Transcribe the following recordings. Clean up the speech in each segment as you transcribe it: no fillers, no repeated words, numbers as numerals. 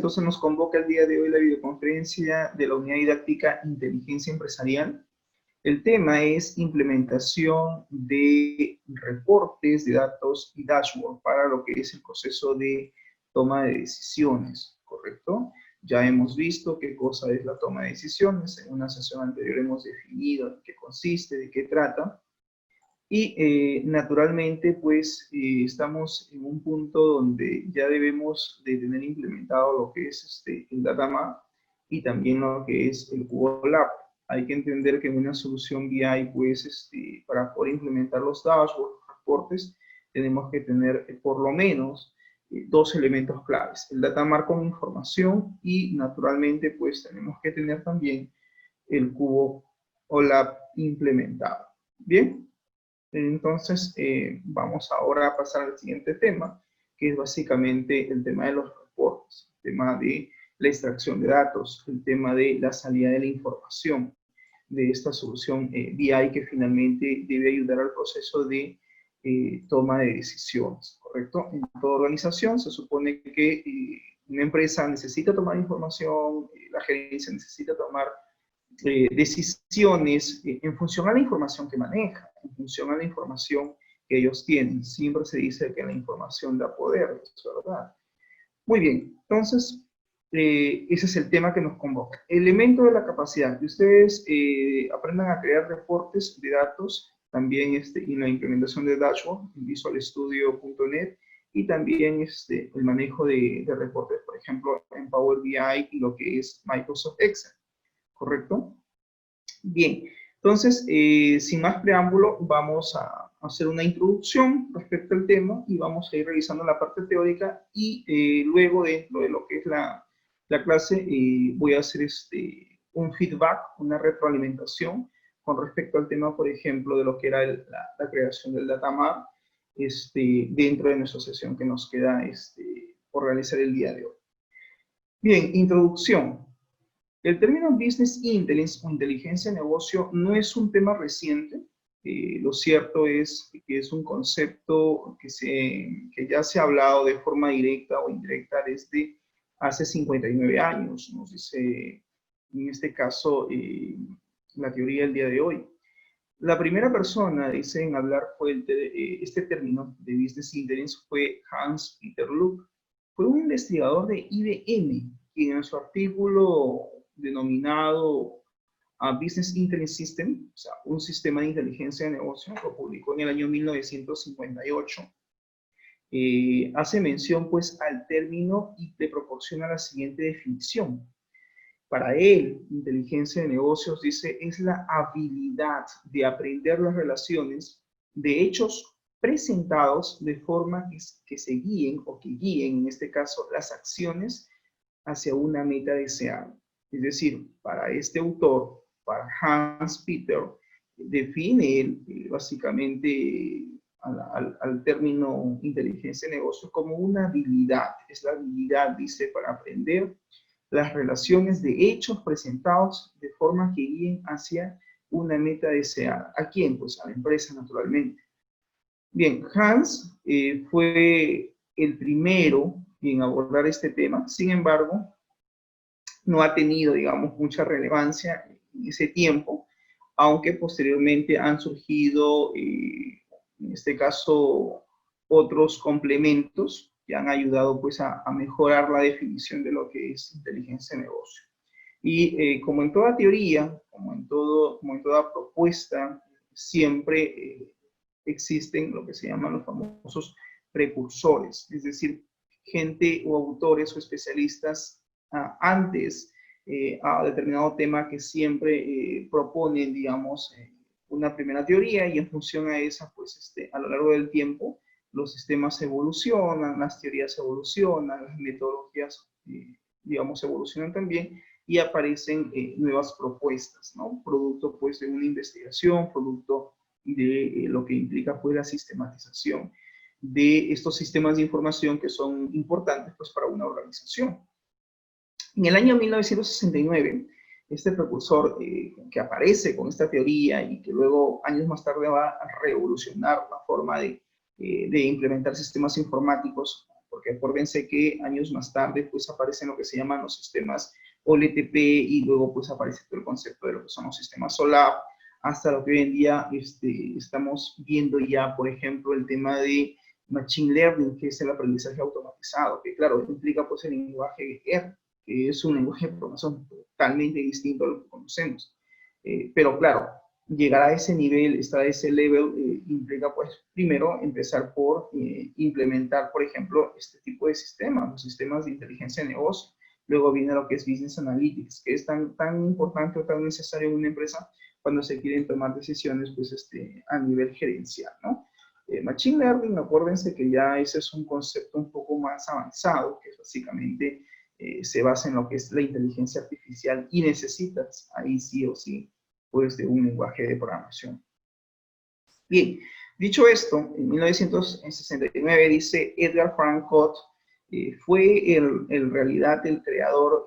entonces nos convoca el día de hoy la videoconferencia de la unidad didáctica Inteligencia Empresarial. El tema es implementación de reportes de datos y dashboard para lo que es el proceso de toma de decisiones, ¿correcto? Ya hemos visto qué cosa es la toma de decisiones. En una sesión anterior hemos definido en qué consiste, de qué trata. Y naturalmente, pues, estamos en un punto donde ya debemos de tener implementado lo que es el Data Map y también lo que es el Cubo Lab. Hay que entender que en una solución BI, pues, para poder implementar los dashboards, los reportes, tenemos que tener por lo menos dos elementos claves. El Data Mart con información y, naturalmente, pues, tenemos que tener también el Cubo o Lab implementado. Bien. Entonces, vamos ahora a pasar al siguiente tema, que es básicamente el tema de los reportes, el tema de la extracción de datos, el tema de la salida de la información de esta solución BI que finalmente debe ayudar al proceso de toma de decisiones, ¿correcto? En toda organización se supone que una empresa necesita tomar información, la gerencia necesita tomar decisiones en función a la información que maneja, en función a la información que ellos tienen. Siempre se dice que la información da poder, es verdad. Muy bien, entonces, ese es el tema que nos convoca. Elemento de la capacidad, que ustedes aprendan a crear reportes de datos, también en la implementación de dashboard, en visualstudio.net, y también el manejo de reportes, por ejemplo, en Power BI y lo que es Microsoft Excel. ¿Correcto? Bien, entonces, sin más preámbulo, vamos a hacer una introducción respecto al tema y vamos a ir revisando la parte teórica y luego dentro de lo que es la clase voy a hacer un feedback, una retroalimentación con respecto al tema, por ejemplo, de lo que era la creación del Data Map dentro de nuestra sesión que nos queda por realizar el día de hoy. Bien, introducción. El término Business Intelligence o inteligencia de negocio no es un tema reciente. Lo cierto es que es un concepto que ya se ha hablado de forma directa o indirecta desde hace 59 años, nos dice en este caso la teoría del día de hoy. La primera persona, dice, en hablar este término de Business Intelligence fue Hans Peter Luke. Fue un investigador de IBM, quien en su artículo denominado Business Intelligence System, o sea, un sistema de inteligencia de negocio, lo publicó en el año 1958. Hace mención, pues, al término y le proporciona la siguiente definición. Para él, inteligencia de negocios, dice, es la habilidad de aprender las relaciones de hechos presentados de forma que se guíen o que guíen, en este caso, las acciones hacia una meta deseada. Es decir, para este autor, para Hans Peter, define básicamente al término inteligencia de negocios como una habilidad. Es la habilidad, dice, para aprender las relaciones de hechos presentados de forma que guíen hacia una meta deseada. ¿A quién? Pues a la empresa, naturalmente. Bien, Hans fue el primero en abordar este tema. Sin embargo, no ha tenido, digamos, mucha relevancia en ese tiempo, aunque posteriormente han surgido, en este caso, otros complementos que han ayudado pues a mejorar la definición de lo que es inteligencia de negocio. Y como en toda teoría, como en toda propuesta, siempre existen lo que se llaman los famosos precursores, es decir, gente o autores o especialistas antes a determinado tema que siempre proponen, digamos, una primera teoría y en función a esa, pues a lo largo del tiempo, los sistemas evolucionan, las teorías evolucionan, las metodologías, digamos, evolucionan también y aparecen nuevas propuestas, ¿no? Producto, pues, de una investigación, producto de lo que implica, pues, la sistematización de estos sistemas de información que son importantes, pues, para una organización. En el año 1969, este precursor que aparece con esta teoría y que luego, años más tarde, va a revolucionar la forma de implementar sistemas informáticos, porque porque acuérdense que años más tarde pues aparecen lo que se llaman los sistemas OLTP y luego pues aparece todo el concepto de lo que son los sistemas OLAP, hasta lo que hoy en día estamos viendo ya, por ejemplo, el tema de Machine Learning, que es el aprendizaje automatizado, que claro, implica pues el lenguaje R, que es un lenguaje de programación totalmente distinto a lo que conocemos. Pero claro, llegar a ese nivel, estar a ese level, implica pues primero empezar por implementar, por ejemplo, este tipo de sistemas, los sistemas de inteligencia de negocio. Luego viene lo que es Business Analytics, que es tan importante o tan necesario en una empresa cuando se quieren tomar decisiones pues, a nivel gerencial, ¿no? Machine Learning, acuérdense que ya ese es un concepto un poco más avanzado, que básicamente se basa en lo que es la inteligencia artificial y necesitas ahí sí o sí pues de un lenguaje de programación. Bien, dicho esto, en 1969 dice Edgar Frank Codd, fue en realidad el creador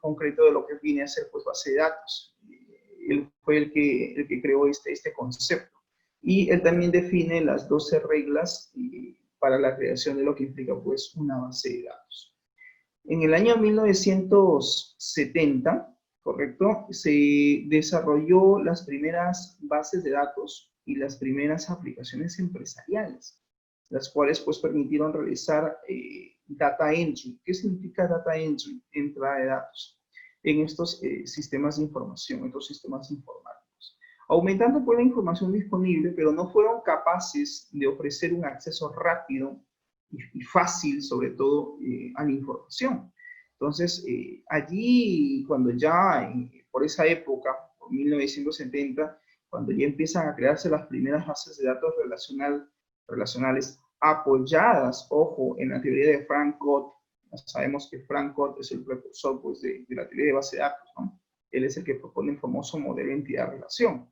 concreto de lo que viene a ser pues base de datos. Él fue el que creó este concepto. Y él también define las 12 reglas para la creación de lo que implica pues una base de datos. En el año 1970, ¿correcto? Se desarrolló las primeras bases de datos y las primeras aplicaciones empresariales, las cuales pues permitieron realizar data entry. ¿Qué significa data entry? Entrada de datos en estos sistemas de información, estos sistemas informáticos. Aumentando pues la información disponible, pero no fueron capaces de ofrecer un acceso rápido y fácil, sobre todo, a la información. Entonces, allí, cuando ya, por esa época, por 1970, cuando ya empiezan a crearse las primeras bases de datos relacionales apoyadas, ojo, en la teoría de Frank Codd. Sabemos que Frank Codd es el precursor pues, de la teoría de base de datos, ¿no? Él es el que propone el famoso modelo entidad-relación.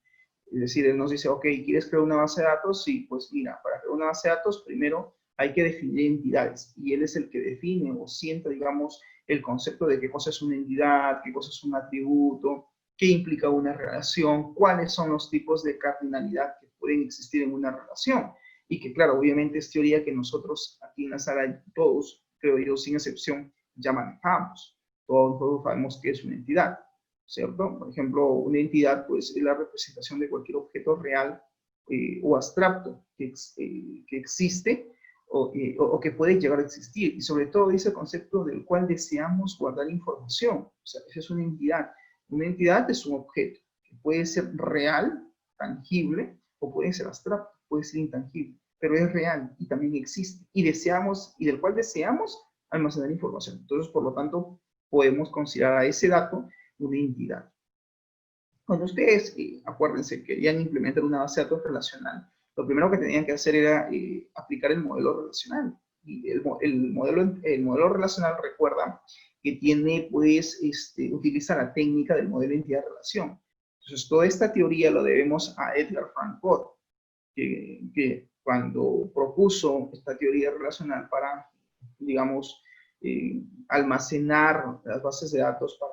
Es decir, él nos dice, ok, ¿quieres crear una base de datos? Sí, pues mira, para crear una base de datos, primero hay que definir entidades. Y él es el que define o sienta, digamos, el concepto de qué cosa es una entidad, qué cosa es un atributo, qué implica una relación, cuáles son los tipos de cardinalidad que pueden existir en una relación. Y que, claro, obviamente es teoría que nosotros aquí en la sala, todos, creo yo, sin excepción, ya manejamos. Todos sabemos qué es una entidad, ¿cierto? Por ejemplo, una entidad pues, es la representación de cualquier objeto real o abstracto que existe o que puede llegar a existir. Y sobre todo ese concepto del cual deseamos guardar información. O sea, esa es una entidad. Una entidad es un objeto que puede ser real, tangible, o puede ser abstracto, puede ser intangible, pero es real y también existe. Y del cual deseamos almacenar información. Entonces, por lo tanto, podemos considerar a ese dato una entidad. Cuando ustedes, acuérdense, querían implementar una base de datos relacional, lo primero que tenían que hacer era aplicar el modelo relacional. Y el modelo relacional, recuerda, que tiene, pues, utiliza la técnica del modelo entidad-relación. Entonces, toda esta teoría lo debemos a Edgar Frank Codd, que cuando propuso esta teoría relacional para, digamos, almacenar las bases de datos para,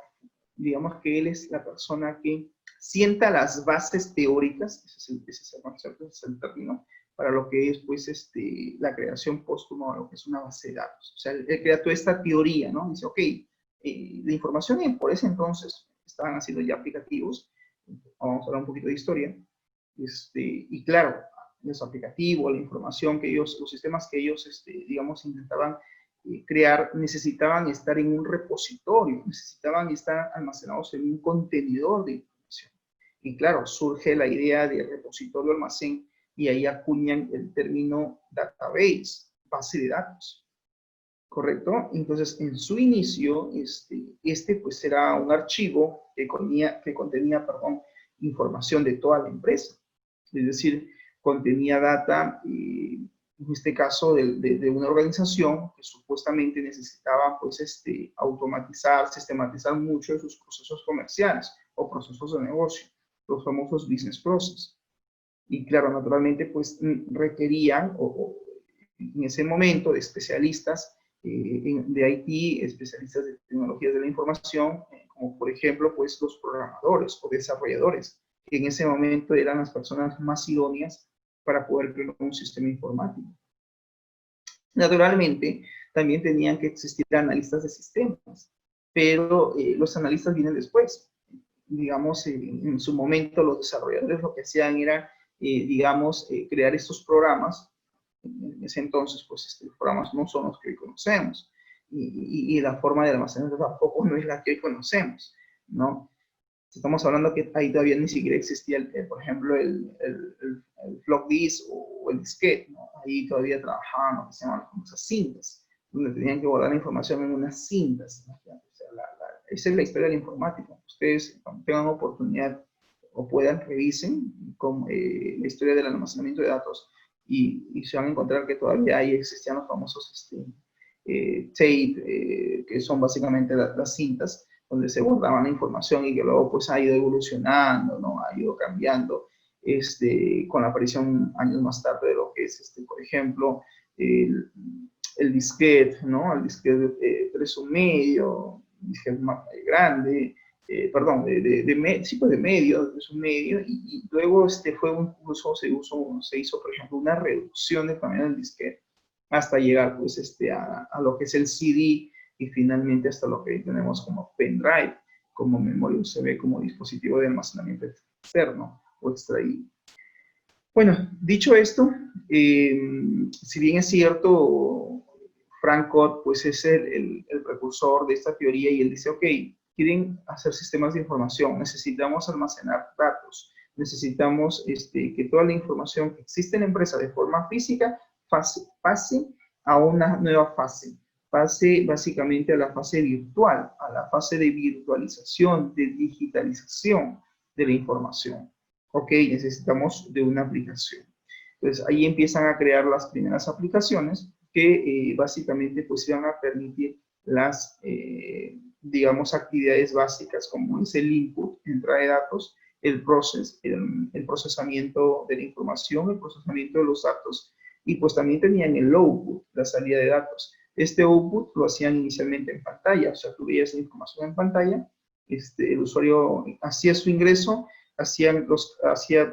digamos que él es la persona que sienta las bases teóricas, ese es el concepto, ese es el término, para lo que es pues la creación póstuma de lo que es una base de datos. O sea, él crea toda esta teoría, ¿no? Dice, ok, la información por ese entonces estaban haciendo ya aplicativos, vamos a hablar un poquito de historia, y claro, los aplicativos, la información que ellos, los sistemas que ellos, digamos, intentaban crear, necesitaban estar en un repositorio, necesitaban estar almacenados en un contenedor de información. Y claro, surge la idea de repositorio almacén y ahí acuñan el término database, base de datos. ¿Correcto? Entonces, en su inicio, pues era un archivo que contenía, información de toda la empresa. Es decir, contenía data, en este caso, de una organización que supuestamente necesitaba, pues, automatizar, sistematizar mucho de sus procesos comerciales o procesos de negocio, los famosos business process. Y claro, naturalmente, pues, requerían, en ese momento, de especialistas de IT, especialistas de tecnologías de la información, como por ejemplo, pues los programadores o desarrolladores, que en ese momento eran las personas más idóneas para poder crear un sistema informático. Naturalmente, también tenían que existir analistas de sistemas, pero los analistas vienen después. Digamos, en su momento los desarrolladores lo que hacían era, digamos, crear estos programas. En ese entonces, pues, los programas no son los que hoy conocemos. Y la forma de almacenamiento tampoco no es la que hoy conocemos, ¿no? Estamos hablando que ahí todavía ni siquiera existía, por ejemplo, el floppy disk o el disquete, ¿no? Ahí todavía trabajaban lo que se llaman las famosas cintas, donde tenían que guardar la información en unas cintas, ¿no? O sea, esa es la historia de la informática. Ustedes, cuando tengan oportunidad o puedan, revisen con, la historia del almacenamiento de datos y se van a encontrar que todavía ahí existían los famosos tape, que son básicamente las cintas donde se guardaba la información y que luego pues ha ido evolucionando, ¿no? Ha ido cambiando con la aparición años más tarde de lo que es, por ejemplo, el disquete, ¿no? El disquete 3,5, disquete más grande, perdón, sí, pues de medio, es un medio, y luego fue un uso, se hizo, por ejemplo, una reducción de tamaño del disquete hasta llegar pues a lo que es el CD y finalmente hasta lo que tenemos como pendrive, como memoria USB, como dispositivo de almacenamiento externo o extraído. Bueno, dicho esto, si bien es cierto, Frank Cott pues es el precursor de esta teoría y él dice, ok, quieren hacer sistemas de información, necesitamos almacenar datos, necesitamos que toda la información que existe en la empresa de forma física pase a una nueva fase, pase básicamente a la fase virtual, a la fase de virtualización, de digitalización de la información. Ok, necesitamos de una aplicación. Entonces ahí empiezan a crear las primeras aplicaciones que básicamente pues van a permitir las, digamos, actividades básicas como es el input, entrada de datos, el procesamiento de la información, el procesamiento de los datos, y pues también tenían el output, la salida de datos. Este output lo hacían inicialmente en pantalla, o sea, tú veías la información en pantalla, el usuario hacía su ingreso, hacía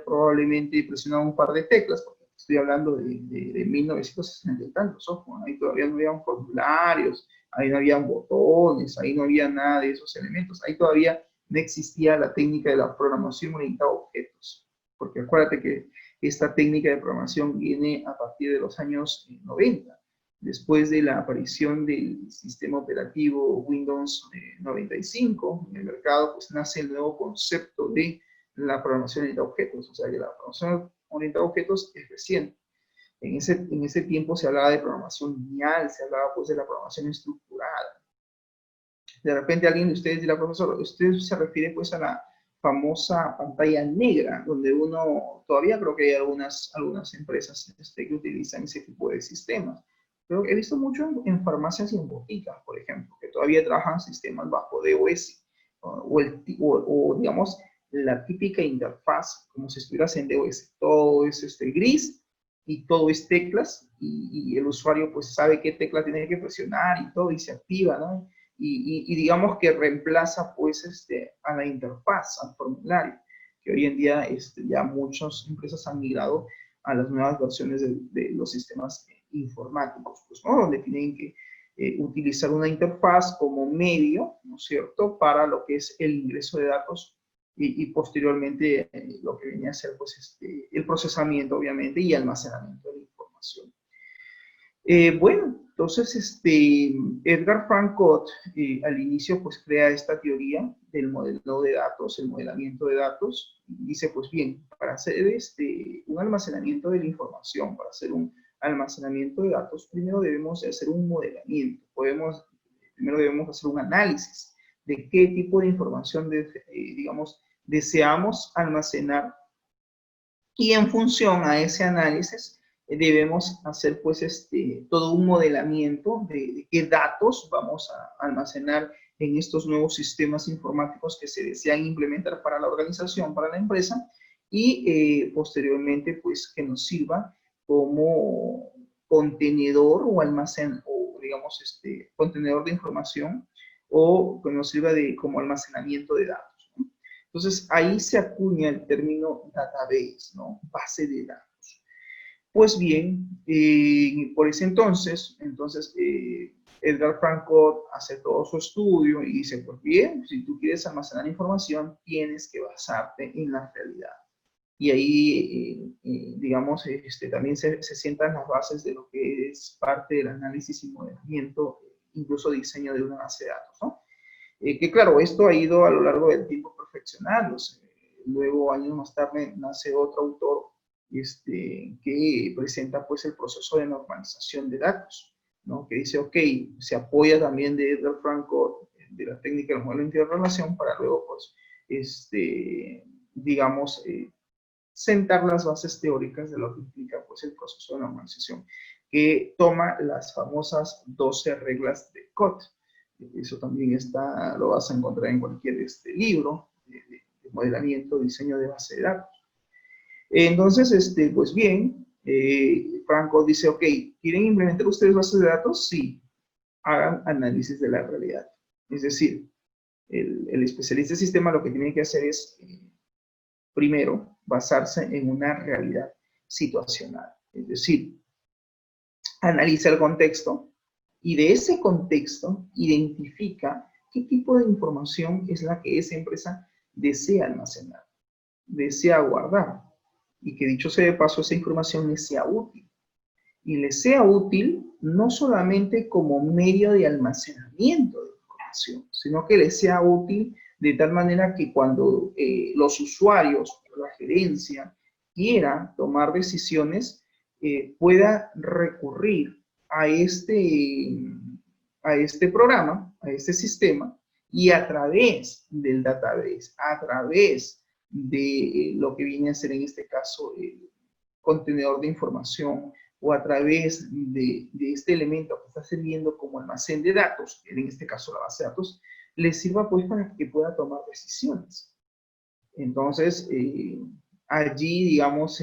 probablemente presionaba un par de teclas, porque estoy hablando de 1960 y tantos, ojo, ahí todavía no había formularios, ahí no había botones, ahí no había nada de esos elementos, ahí todavía no existía la técnica de la programación orientada a objetos, porque acuérdate que esta técnica de programación viene a partir de los años 90, después de la aparición del sistema operativo Windows 95 en el mercado, pues nace el nuevo concepto de la programación orientada a objetos, o sea que la programación orientada a objetos es reciente. En ese tiempo se hablaba de programación lineal, se hablaba pues de la programación estructurada. De repente alguien de ustedes dirá, profesor, usted se refiere pues a la famosa pantalla negra, donde uno, todavía creo que hay algunas empresas que utilizan ese tipo de sistemas. Pero he visto mucho farmacias y en boticas, por ejemplo, que todavía trabajan sistemas bajo DOS, o digamos, la típica interfaz, como si estuvieras en DOS. Todo es gris y todo es teclas y el usuario pues sabe qué tecla tiene que presionar y todo y se activa, ¿no? Y digamos que reemplaza pues a la interfaz, al formulario, que hoy en día ya muchas empresas han migrado a las nuevas versiones de los sistemas informáticos, pues, ¿no? Donde tienen que utilizar una interfaz como medio, ¿no es cierto?, para lo que es el ingreso de datos y posteriormente lo que venía a ser pues el procesamiento, obviamente, y almacenamiento de la información. Bueno, entonces Edgar Frank Cott al inicio pues crea esta teoría del modelo de datos, el modelamiento de datos, y dice pues bien, para hacer un almacenamiento de la información, para hacer un almacenamiento de datos, primero debemos hacer un modelamiento, primero debemos hacer un análisis de qué tipo de información, digamos, deseamos almacenar y en función a ese análisis debemos hacer pues todo un modelamiento de qué datos vamos a almacenar en estos nuevos sistemas informáticos que se desean implementar para la organización, para la empresa y posteriormente pues que nos sirva como contenedor o almacén o digamos contenedor de información o que nos sirva como almacenamiento de datos. Entonces, ahí se acuña el término database, ¿no? Base de datos. Pues bien, por ese entonces, Edgar Frank Codd hace todo su estudio y dice, pues bien, si tú quieres almacenar información, tienes que basarte en la realidad. Y ahí, digamos, también se sientan las bases de lo que es parte del análisis y modelamiento, incluso diseño de una base de datos, ¿no? Que claro, esto ha ido a lo largo del tiempo perfeccionándose. Luego, años más tarde, nace otro autor que presenta pues el proceso de normalización de datos, ¿no? Que dice, ok, se apoya también de Edgar Frank Codd, de la técnica del modelo de interrelación, para luego, pues, digamos, sentar las bases teóricas de lo que implica pues, el proceso de normalización, que toma las famosas 12 reglas de Codd. Eso también lo vas a encontrar en cualquier libro de modelamiento, diseño de base de datos. Entonces, pues bien, Franco dice, ok, ¿quieren implementar ustedes bases de datos? Sí, hagan análisis de la realidad. Es decir, el especialista de sistema lo que tiene que hacer es, primero, basarse en una realidad situacional. Es decir, analiza el contexto y de ese contexto identifica qué tipo de información es la que esa empresa desea almacenar, desea guardar, y que dicho sea de paso, esa información le sea útil. Y le sea útil no solamente como medio de almacenamiento de información, sino que le sea útil de tal manera que cuando los usuarios o la gerencia quiera tomar decisiones, pueda recurrir a este programa, a este sistema, y a través del database, a través de lo que viene a ser en este caso el contenedor de información, o a través de este elemento que está sirviendo como almacén de datos, en este caso la base de datos, le sirva pues para que pueda tomar decisiones. Entonces, allí, digamos,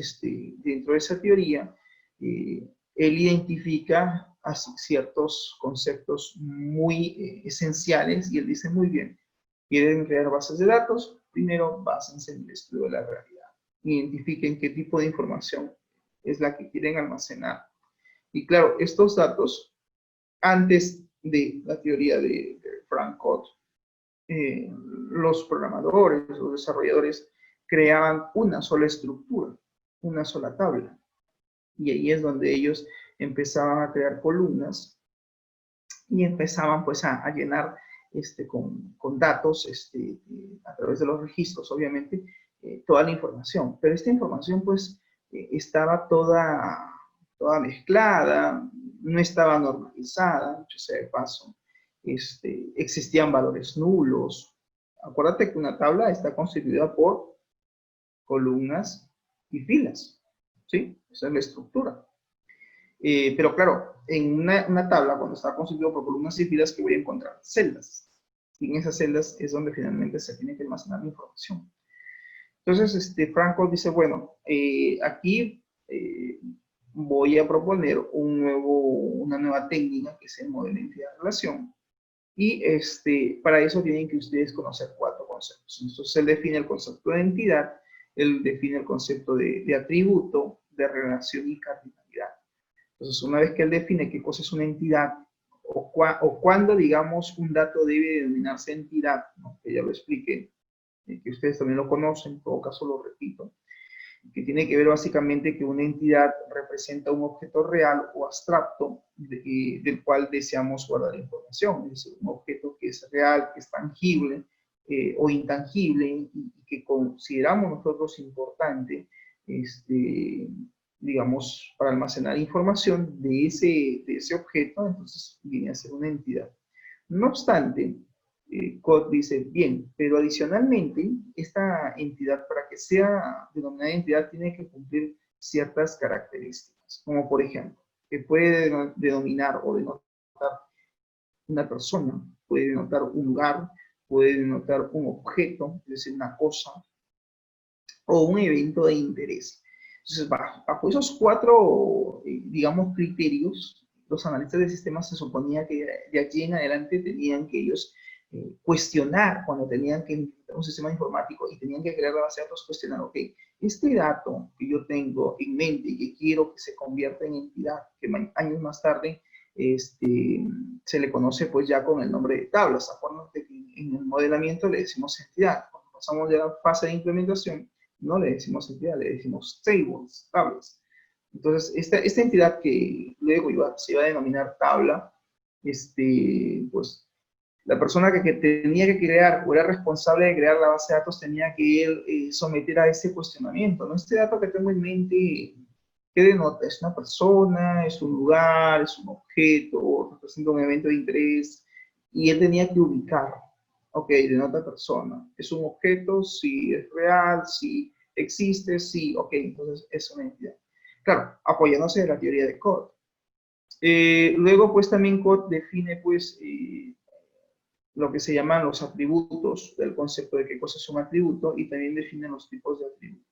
dentro de esa teoría, él identifica así ciertos conceptos muy esenciales y él dice, muy bien, quieren crear bases de datos, primero básense en el estudio de la realidad. Identifiquen qué tipo de información es la que quieren almacenar. Y claro, estos datos, antes de la teoría de Frank Codd, los programadores, los desarrolladores, creaban una sola estructura, una sola tabla. Y ahí es donde ellos empezaban a crear columnas y empezaban pues a llenar con datos a través de los registros, obviamente, toda la información. Pero esta información pues estaba toda mezclada, no estaba normalizada, dicho sea de paso. Existían valores nulos. Acuérdate que una tabla está constituida por columnas y filas, ¿sí? Esa es la estructura. Pero claro, en una tabla, cuando está constituido por columnas y filas, que voy a encontrar celdas. Y en esas celdas es donde finalmente se tiene que almacenar la información. Entonces, Franco dice, bueno, aquí voy a proponer una nueva técnica que es el modelo de entidad de relación. Y para eso tienen que ustedes conocer 4 conceptos. Entonces, él define el concepto de entidad, él define el concepto de atributo, de relación y cardinalidad. Entonces, una vez que él define qué cosa es una entidad o cuándo, digamos, un dato debe denominarse entidad, ¿no? Que ya lo expliqué, que ustedes también lo conocen, en todo caso lo repito, que tiene que ver básicamente que una entidad representa un objeto real o abstracto del cual deseamos guardar información, es decir, un objeto que es real, que es tangible o intangible y que consideramos nosotros importante, digamos, para almacenar información de ese objeto, entonces viene a ser una entidad. No obstante, Codd dice, bien, pero adicionalmente, esta entidad, para que sea denominada entidad, tiene que cumplir ciertas características, como por ejemplo, que puede denominar o denotar una persona, puede denotar un lugar, puede denotar un objeto, es decir, una cosa, o un evento de interés. Entonces, bajo esos 4, digamos, criterios, los analistas de sistemas se suponía que de aquí en adelante tenían que ellos cuestionar cuando tenían que implementar un sistema informático y tenían que crear la base de datos, cuestionar, ok, este dato que yo tengo en mente y que quiero que se convierta en entidad, que años más tarde se le conoce pues ya con el nombre de tablas. Acuérdense que en el modelamiento le decimos entidad. Cuando pasamos ya a la fase de implementación, no le decimos entidad, le decimos tables, tablas. Entonces, esta entidad que luego se iba a denominar tabla, pues la persona que tenía que crear o era responsable de crear la base de datos tenía que él someter a ese cuestionamiento, ¿no? Este dato que tengo en mente, ¿qué denota? ¿Es una persona? ¿Es un lugar? ¿Es un objeto? ¿Representa un evento de interés? Y él tenía que ubicar, ok, denota persona. ¿Es un objeto? Sí. ¿Es real? Sí. ¿Existe? Sí. Ok, entonces es una entidad. Claro, apoyándose de la teoría de Codd. Luego, pues también Codd define, pues, lo que se llaman los atributos, del concepto de qué cosa es un atributo, y también define los tipos de atributos.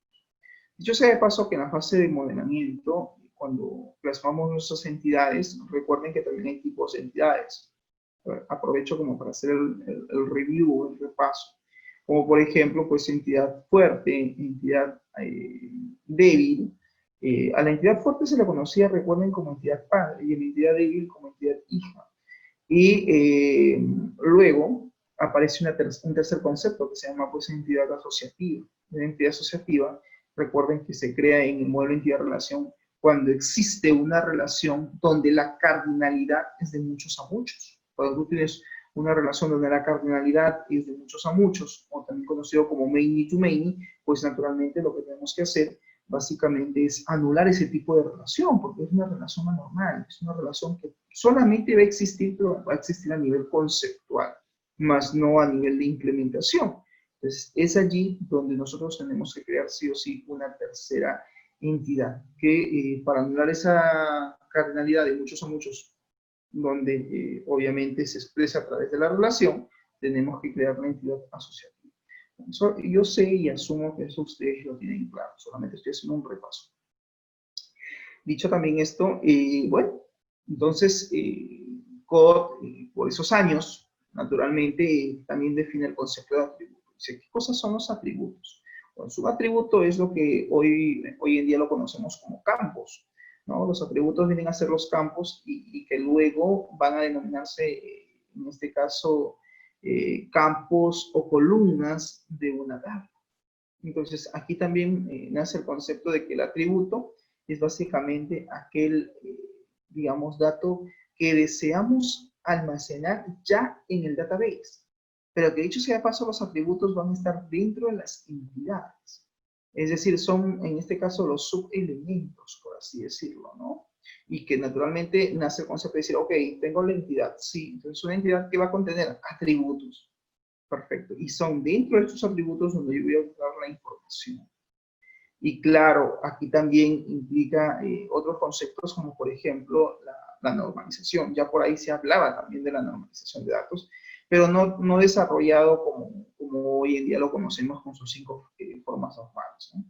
Dicho sea de paso que en la fase de modelamiento, cuando plasmamos nuestras entidades, recuerden que también hay tipos de entidades. Aprovecho como para hacer el review, el repaso. Como por ejemplo, pues entidad fuerte, entidad débil. A la entidad fuerte se le conocía, recuerden, como entidad padre, y a la entidad débil como entidad hija. Y luego aparece un tercer concepto que se llama pues entidad asociativa. La entidad asociativa, recuerden que se crea en el modelo de entidad-relación cuando existe una relación donde la cardinalidad es de muchos a muchos. Cuando tú tienes una relación donde la cardinalidad es de muchos a muchos, o también conocido como many to many, pues naturalmente lo que tenemos que hacer básicamente es anular ese tipo de relación, porque es una relación anormal, es una relación que solamente va a existir, pero va a existir a nivel conceptual, más no a nivel de implementación. Entonces, es allí donde nosotros tenemos que crear sí o sí una tercera entidad, que para anular esa cardinalidad de muchos a muchos, donde obviamente se expresa a través de la relación, tenemos que crear una entidad asociativa. Eso, yo sé y asumo que eso ustedes lo tienen claro, solamente estoy haciendo un repaso. Dicho también esto, bueno, entonces Codd, por esos años, naturalmente también define el concepto de atributo. Dice, ¿qué cosas son los atributos? Bueno, su atributo es lo que hoy en día lo conocemos como campos, ¿no? Los atributos vienen a ser los campos y que luego van a denominarse, en este caso, campos o columnas de una tabla. Entonces, aquí también nace el concepto de que el atributo es básicamente aquel, digamos, dato que deseamos almacenar ya en el database. Pero que dicho sea de paso, los atributos van a estar dentro de las entidades. Es decir, son en este caso los subelementos, por así decirlo, ¿no? Y que naturalmente nace el concepto de decir, ok, tengo la entidad, sí, entonces una entidad que va a contener atributos. Perfecto. Y son dentro de estos atributos donde yo voy a buscar la información. Y claro, aquí también implica otros conceptos como por ejemplo la normalización. Ya por ahí se hablaba también de la normalización de datos, pero no desarrollado como hoy en día lo conocemos con sus 5 formas normales, ¿no?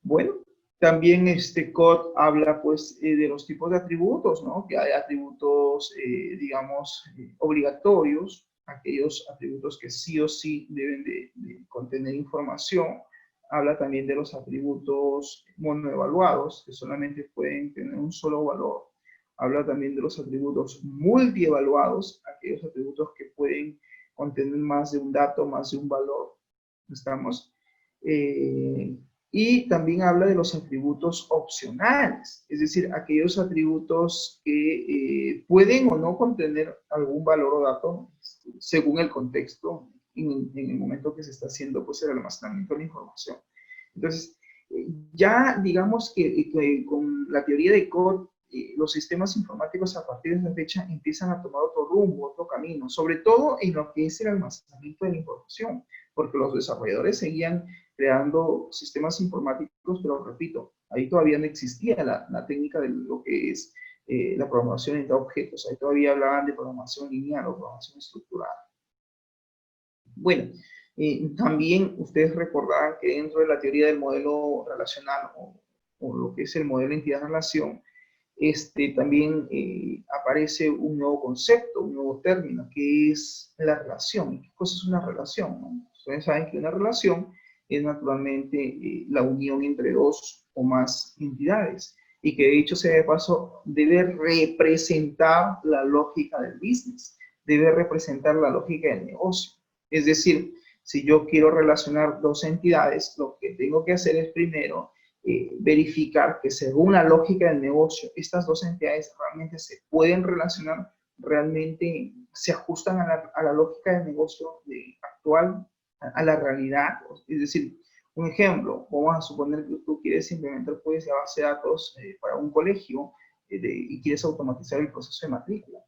Bueno, también Codd habla pues de los tipos de atributos, ¿no? Que hay atributos, digamos, obligatorios, aquellos atributos que sí o sí deben de contener información. Habla también de los atributos monoevaluados, que solamente pueden tener un solo valor. Habla también de los atributos multievaluados, aquellos atributos que pueden contener más de un dato, más de un valor. ¿Estamos? Y también habla de los atributos opcionales, es decir, aquellos atributos que pueden o no contener algún valor o dato según el contexto en el momento que se está haciendo pues, el almacenamiento de la información. Entonces, ya digamos que con la teoría de Codd, los sistemas informáticos a partir de esa fecha empiezan a tomar otro rumbo, otro camino, sobre todo en lo que es el almacenamiento de la información, porque los desarrolladores seguían creando sistemas informáticos, pero repito, ahí todavía no existía la técnica de lo que es la programación entre objetos, ahí todavía hablaban de programación lineal o programación estructural. Bueno, también ustedes recordarán que dentro de la teoría del modelo relacional o lo que es el modelo entidad-relación, también aparece un nuevo concepto, un nuevo término, que es la relación. ¿Qué cosa es una relación? ¿No? Ustedes saben que una relación es naturalmente la unión entre dos o más entidades y que de hecho sea de paso debe representar la lógica del business, debe representar la lógica del negocio. Es decir, si yo quiero relacionar dos entidades, lo que tengo que hacer es primero verificar que según la lógica del negocio, estas dos entidades realmente se pueden relacionar, realmente se ajustan a la lógica del negocio actual, a la realidad. Es decir, un ejemplo, vamos a suponer que tú quieres implementar pues la base de datos para un colegio y quieres automatizar el proceso de matrícula.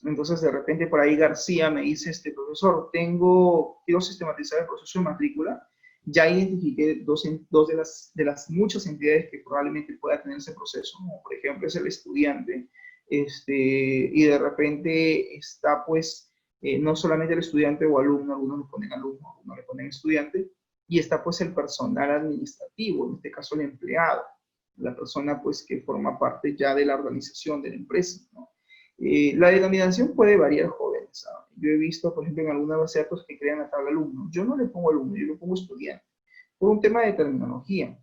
Entonces, de repente, por ahí García me dice, profesor, quiero sistematizar el proceso de matrícula. Ya identifiqué dos de las muchas entidades que probablemente pueda tener ese proceso, como por ejemplo es el estudiante, y de repente está pues, no solamente el estudiante o alumno, algunos le ponen alumno, algunos le ponen estudiante, y está pues el personal administrativo, en este caso el empleado, la persona pues que forma parte ya de la organización de la empresa, ¿no? La denominación puede variar, jóvenes, ¿saben? Yo he visto, por ejemplo, en algunas base de datos que crean la tabla alumno. Yo no le pongo alumno, yo le pongo estudiante, por un tema de terminología.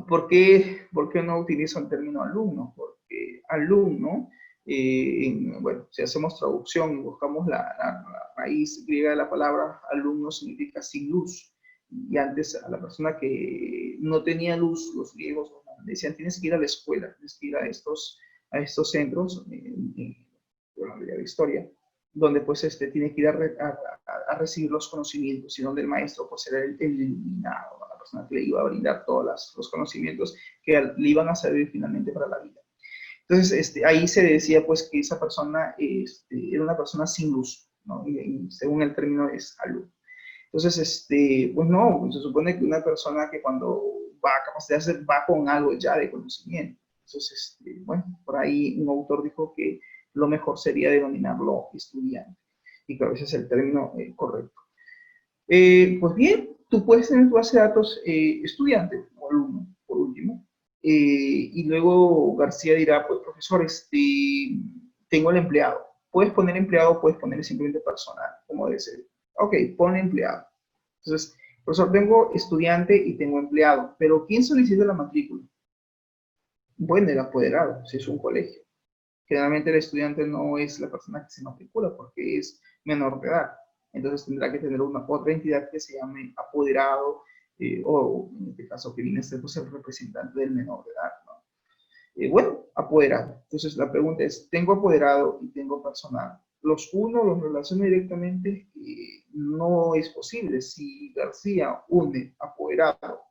¿Por qué no utilizo el término alumno? Porque alumno, bueno, si hacemos traducción y buscamos la raíz griega de la palabra alumno, significa sin luz. Y antes a la persona que no tenía luz, los griegos decían, tienes que ir a la escuela, tienes que ir a estos centros, de la historia, donde pues tiene que ir a recibir los conocimientos y donde el maestro pues era el iluminado, ¿no? La persona que le iba a brindar todos los conocimientos que le iban a servir finalmente para la vida. Entonces, ahí se decía pues que esa persona era una persona sin luz, ¿no? Y según el término es alumno. Entonces, pues no, se supone que una persona que cuando va a capacitarse va con algo ya de conocimiento. Entonces, bueno, por ahí un autor dijo que lo mejor sería denominarlo estudiante. Y creo que ese es el término correcto. Pues bien, tú puedes tener tu base de datos estudiante o alumno, por último. Y luego García dirá, pues profesor, tengo el empleado. Puedes poner empleado, puedes poner simplemente personal, como debe ser. Ok, pon empleado. Entonces, profesor, tengo estudiante y tengo empleado, pero ¿quién solicita la matrícula? Bueno, el apoderado, si es un colegio. Generalmente el estudiante no es la persona que se matricula porque es menor de edad. Entonces tendrá que tener otra entidad que se llame apoderado o en este caso que viene a ser pues, el representante del menor de edad, ¿no? Bueno, apoderado. Entonces la pregunta es, tengo apoderado y tengo personal. Los relaciono directamente, no es posible. Si García une apoderado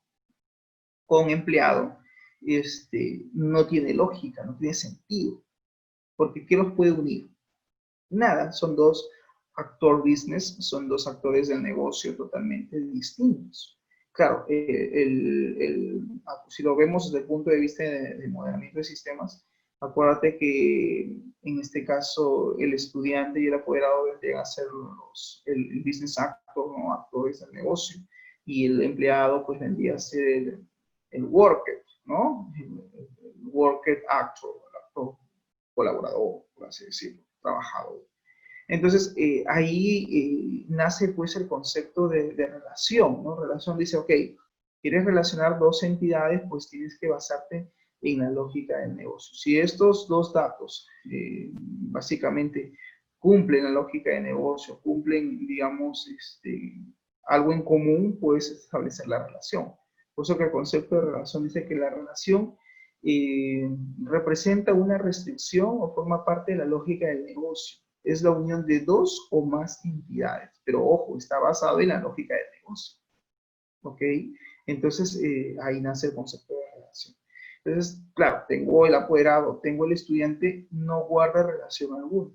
con empleado, no tiene lógica, no tiene sentido. Porque ¿qué los puede unir? Nada, son dos actor business, son dos actores del negocio totalmente distintos. Claro, si lo vemos desde el punto de vista de modelamiento de sistemas, acuérdate que en este caso el estudiante y el apoderado vendrían a ser el business actor, ¿no? Actores del negocio, y el empleado pues vendría a ser el worker, ¿no? El worker actor, el actor colaborador, por así decirlo, trabajador. Entonces, ahí nace pues el concepto de relación, ¿no? Relación dice, ok, quieres relacionar dos entidades, pues tienes que basarte en la lógica del negocio. Si estos dos datos básicamente cumplen la lógica de negocio, cumplen, digamos, algo en común, puedes establecer la relación. Por eso que el concepto de relación dice que la relación representa una restricción o forma parte de la lógica del negocio. Es la unión de dos o más entidades, pero ojo, está basado en la lógica del negocio. ¿Ok? Entonces, ahí nace el concepto de relación. Entonces, claro, tengo el apoderado, tengo el estudiante, no guarda relación alguna.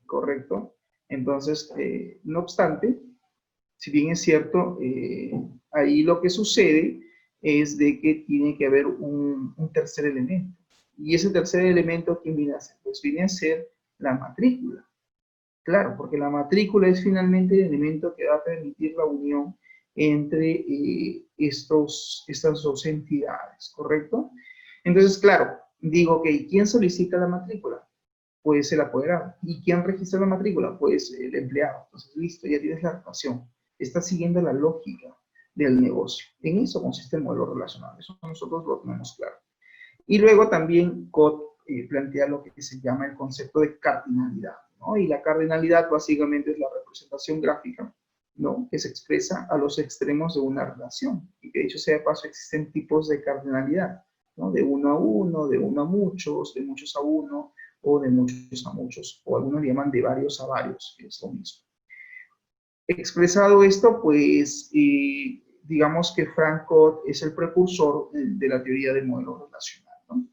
¿Correcto? Entonces, no obstante, si bien es cierto, ahí lo que sucede es de que tiene que haber un tercer elemento. Y ese tercer elemento, ¿quién viene a ser? Pues viene a ser la matrícula. Claro, porque la matrícula es finalmente el elemento que va a permitir la unión entre estas dos entidades, ¿correcto? Entonces, claro, digo, ok, ¿quién solicita la matrícula? Pues el apoderado. ¿Y quién registra la matrícula? Pues el empleado. Entonces, listo, ya tienes la relación. está siguiendo la lógica del negocio. En eso consiste el modelo relacional, eso nosotros lo tenemos claro. Y luego también Codd plantea lo que se llama el concepto de cardinalidad, ¿no? Y la cardinalidad básicamente es la representación gráfica, ¿no? Que se expresa a los extremos de una relación. Y que dicho sea de paso, existen tipos de cardinalidad, ¿no? De uno a uno, de uno a muchos, de muchos a uno, o de muchos a muchos, o algunos llaman de varios a varios, que es lo mismo. Expresado esto, pues, digamos que Frank Codd es el precursor de la teoría del modelo relacional, ¿no?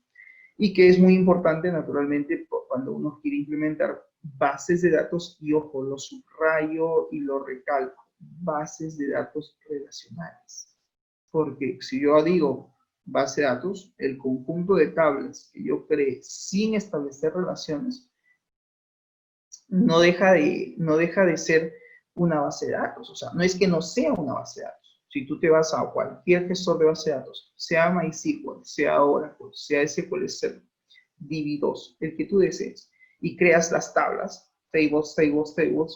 Y que es muy importante, naturalmente, cuando uno quiere implementar bases de datos, y ojo, lo subrayo y lo recalco, bases de datos relacionales. Porque si yo digo base de datos, el conjunto de tablas que yo cree sin establecer relaciones, no deja de ser una base de datos. O sea, no es que no sea una base de datos. Si tú te vas a cualquier gestor de base de datos, sea MySQL, sea Oracle, sea SQL Server, DB2, el que tú desees, y creas las tablas, tables,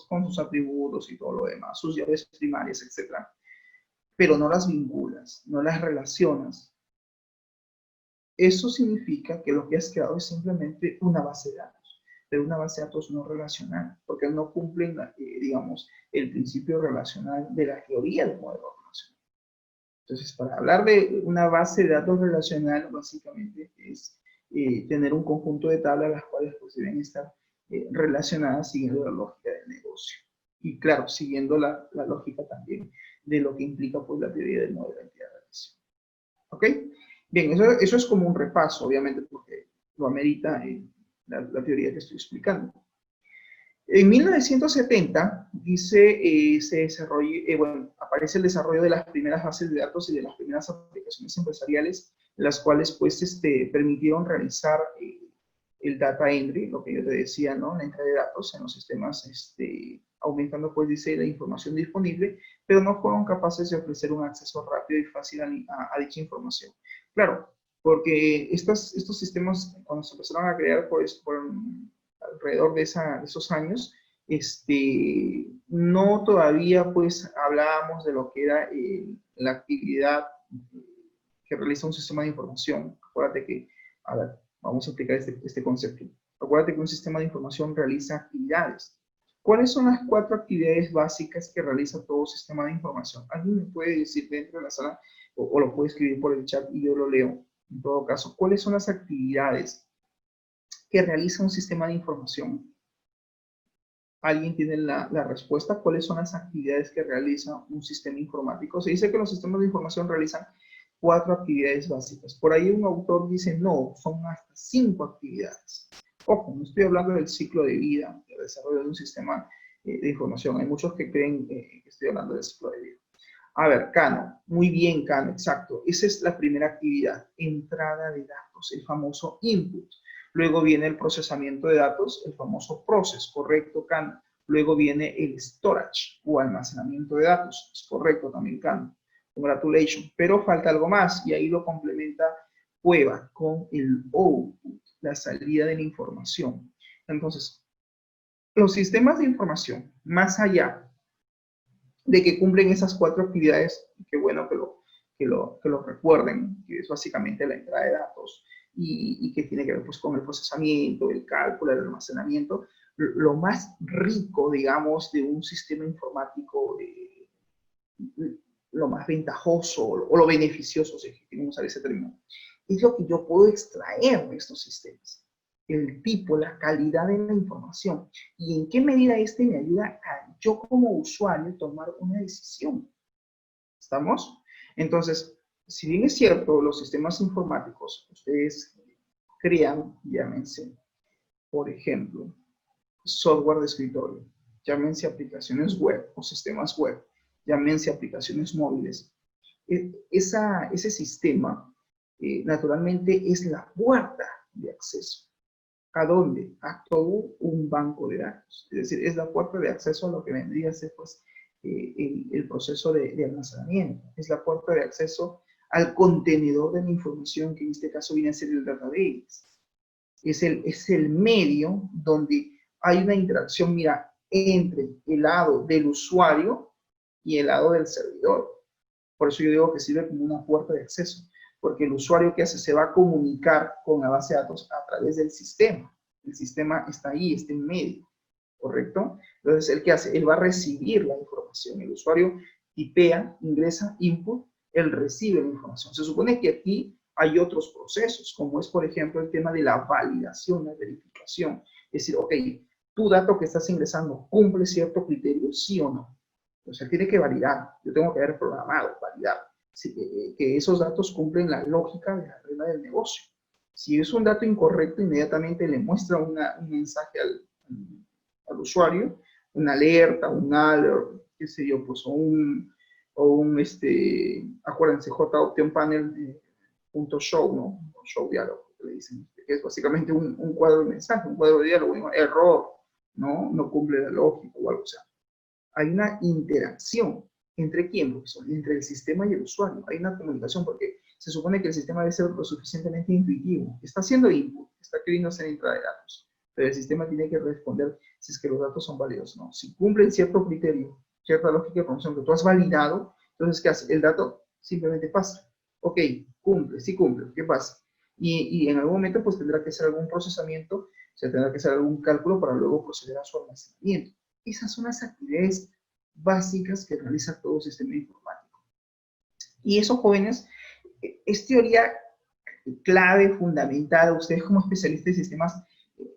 con sus atributos y todo lo demás, sus llaves primarias, etc. Pero no las vinculas, no las relacionas. Eso significa que lo que has creado es simplemente una base de datos, pero una base de datos no relacional, porque no cumplen, digamos, el principio relacional de la teoría del modelo relacional. Entonces, para hablar de una base de datos relacional, básicamente es tener un conjunto de tablas las cuales pues, deben estar relacionadas siguiendo la lógica del negocio. Y claro, siguiendo la lógica también de lo que implica pues, la teoría del modelo de entidad-relación. ¿Ok? Bien, eso es como un repaso, obviamente, porque lo amerita la teoría que estoy explicando. En 1970, dice, bueno, aparece el desarrollo de las primeras bases de datos y de las primeras aplicaciones empresariales, las cuales pues permitieron realizar el data entry, lo que yo te decía, ¿no? La entrada de datos en los sistemas, aumentando pues dice la información disponible, pero no fueron capaces de ofrecer un acceso rápido y fácil a dicha información. Claro, porque estos sistemas, cuando se empezaron a crear, pues, alrededor de esos años, no todavía pues hablábamos de lo que era la actividad que realiza un sistema de información. Acuérdate que, a ver, vamos a explicar este concepto. Acuérdate que un sistema de información realiza actividades. ¿Cuáles son las 4 actividades básicas que realiza todo sistema de información? ¿Alguien me puede decir dentro de la sala o lo puede escribir por el chat y yo lo leo? En todo caso, ¿cuáles son las actividades que realiza un sistema de información? ¿Alguien tiene la respuesta? ¿Cuáles son las actividades que realiza un sistema informático? Se dice que los sistemas de información realizan 4 actividades básicas. Por ahí un autor dice, no, son hasta 5 actividades. Ojo, no estoy hablando del ciclo de vida, del desarrollo de un sistema de información. Hay muchos que creen que estoy hablando del ciclo de vida. A ver, Cano, muy bien, Cano, exacto. Esa es la primera actividad, entrada de datos, el famoso input. Luego viene el procesamiento de datos, el famoso process, correcto, Cano. Luego viene el storage o almacenamiento de datos, es correcto también, Cano. Congratulations. Pero falta algo más y ahí lo complementa Cueva con el output, la salida de la información. Entonces, los sistemas de información, más allá de que cumplen esas 4 actividades, qué bueno que lo recuerden, que es básicamente la entrada de datos y que tiene que ver pues, con el procesamiento, el cálculo, el almacenamiento. Lo más rico, digamos, de un sistema informático, lo más ventajoso o lo beneficioso, si queremos usar ese término, es lo que yo puedo extraer de estos sistemas. El tipo, la calidad de la información y en qué medida me ayuda a yo como usuario tomar una decisión. ¿Estamos? Entonces, si bien es cierto, los sistemas informáticos, ustedes crean, llámense, por ejemplo, software de escritorio, llámense aplicaciones web o sistemas web, llámense aplicaciones móviles. Ese sistema, naturalmente, es la puerta de acceso. ¿A dónde? A todo un banco de datos. Es decir, es la puerta de acceso a lo que vendría a ser pues, el proceso de almacenamiento. Es la puerta de acceso al contenedor de la información, que en este caso viene a ser el database. Es el medio donde hay una interacción, mira, entre el lado del usuario y el lado del servidor. Por eso yo digo que sirve como una puerta de acceso, porque el usuario que hace se va a comunicar con la base de datos a través del sistema. El sistema está ahí, está en medio, ¿correcto? Entonces, ¿el qué hace? Él va a recibir la información. El usuario tipea, ingresa, input, él recibe la información. Se supone que aquí hay otros procesos, como es, por ejemplo, el tema de la validación, la verificación. Es decir, ok, tu dato que estás ingresando cumple cierto criterio, sí o no. Entonces, tiene que validar. Yo tengo que haber programado, validar, que esos datos cumplen la lógica de la regla del negocio. Si es un dato incorrecto, inmediatamente le muestra un mensaje al usuario, una alerta, un alert, qué sé yo, pues, acuérdense, JOption Panel punto show, ¿no? Show diálogo, que le dicen, que es básicamente un cuadro de mensaje, un cuadro de diálogo, ¿no? Error, ¿no? No cumple la lógica o algo, o sea, hay una interacción entre quién, profesor, entre el sistema y el usuario. Hay una comunicación porque se supone que el sistema debe ser lo suficientemente intuitivo. Está haciendo input, está queriendo hacer entrada de datos, pero el sistema tiene que responder si es que los datos son válidos o no. Si cumplen cierto criterio, cierta lógica de programación que tú has validado, entonces, ¿qué hace? El dato simplemente pasa. Ok, cumple, sí cumple, ¿qué pasa? Y en algún momento pues tendrá que hacer algún procesamiento, se tendrá que hacer algún cálculo para luego proceder a su almacenamiento. Esas son las actividades básicas que realiza todo sistema informático. Y eso, jóvenes, es teoría clave, fundamental. Ustedes como especialistas de sistemas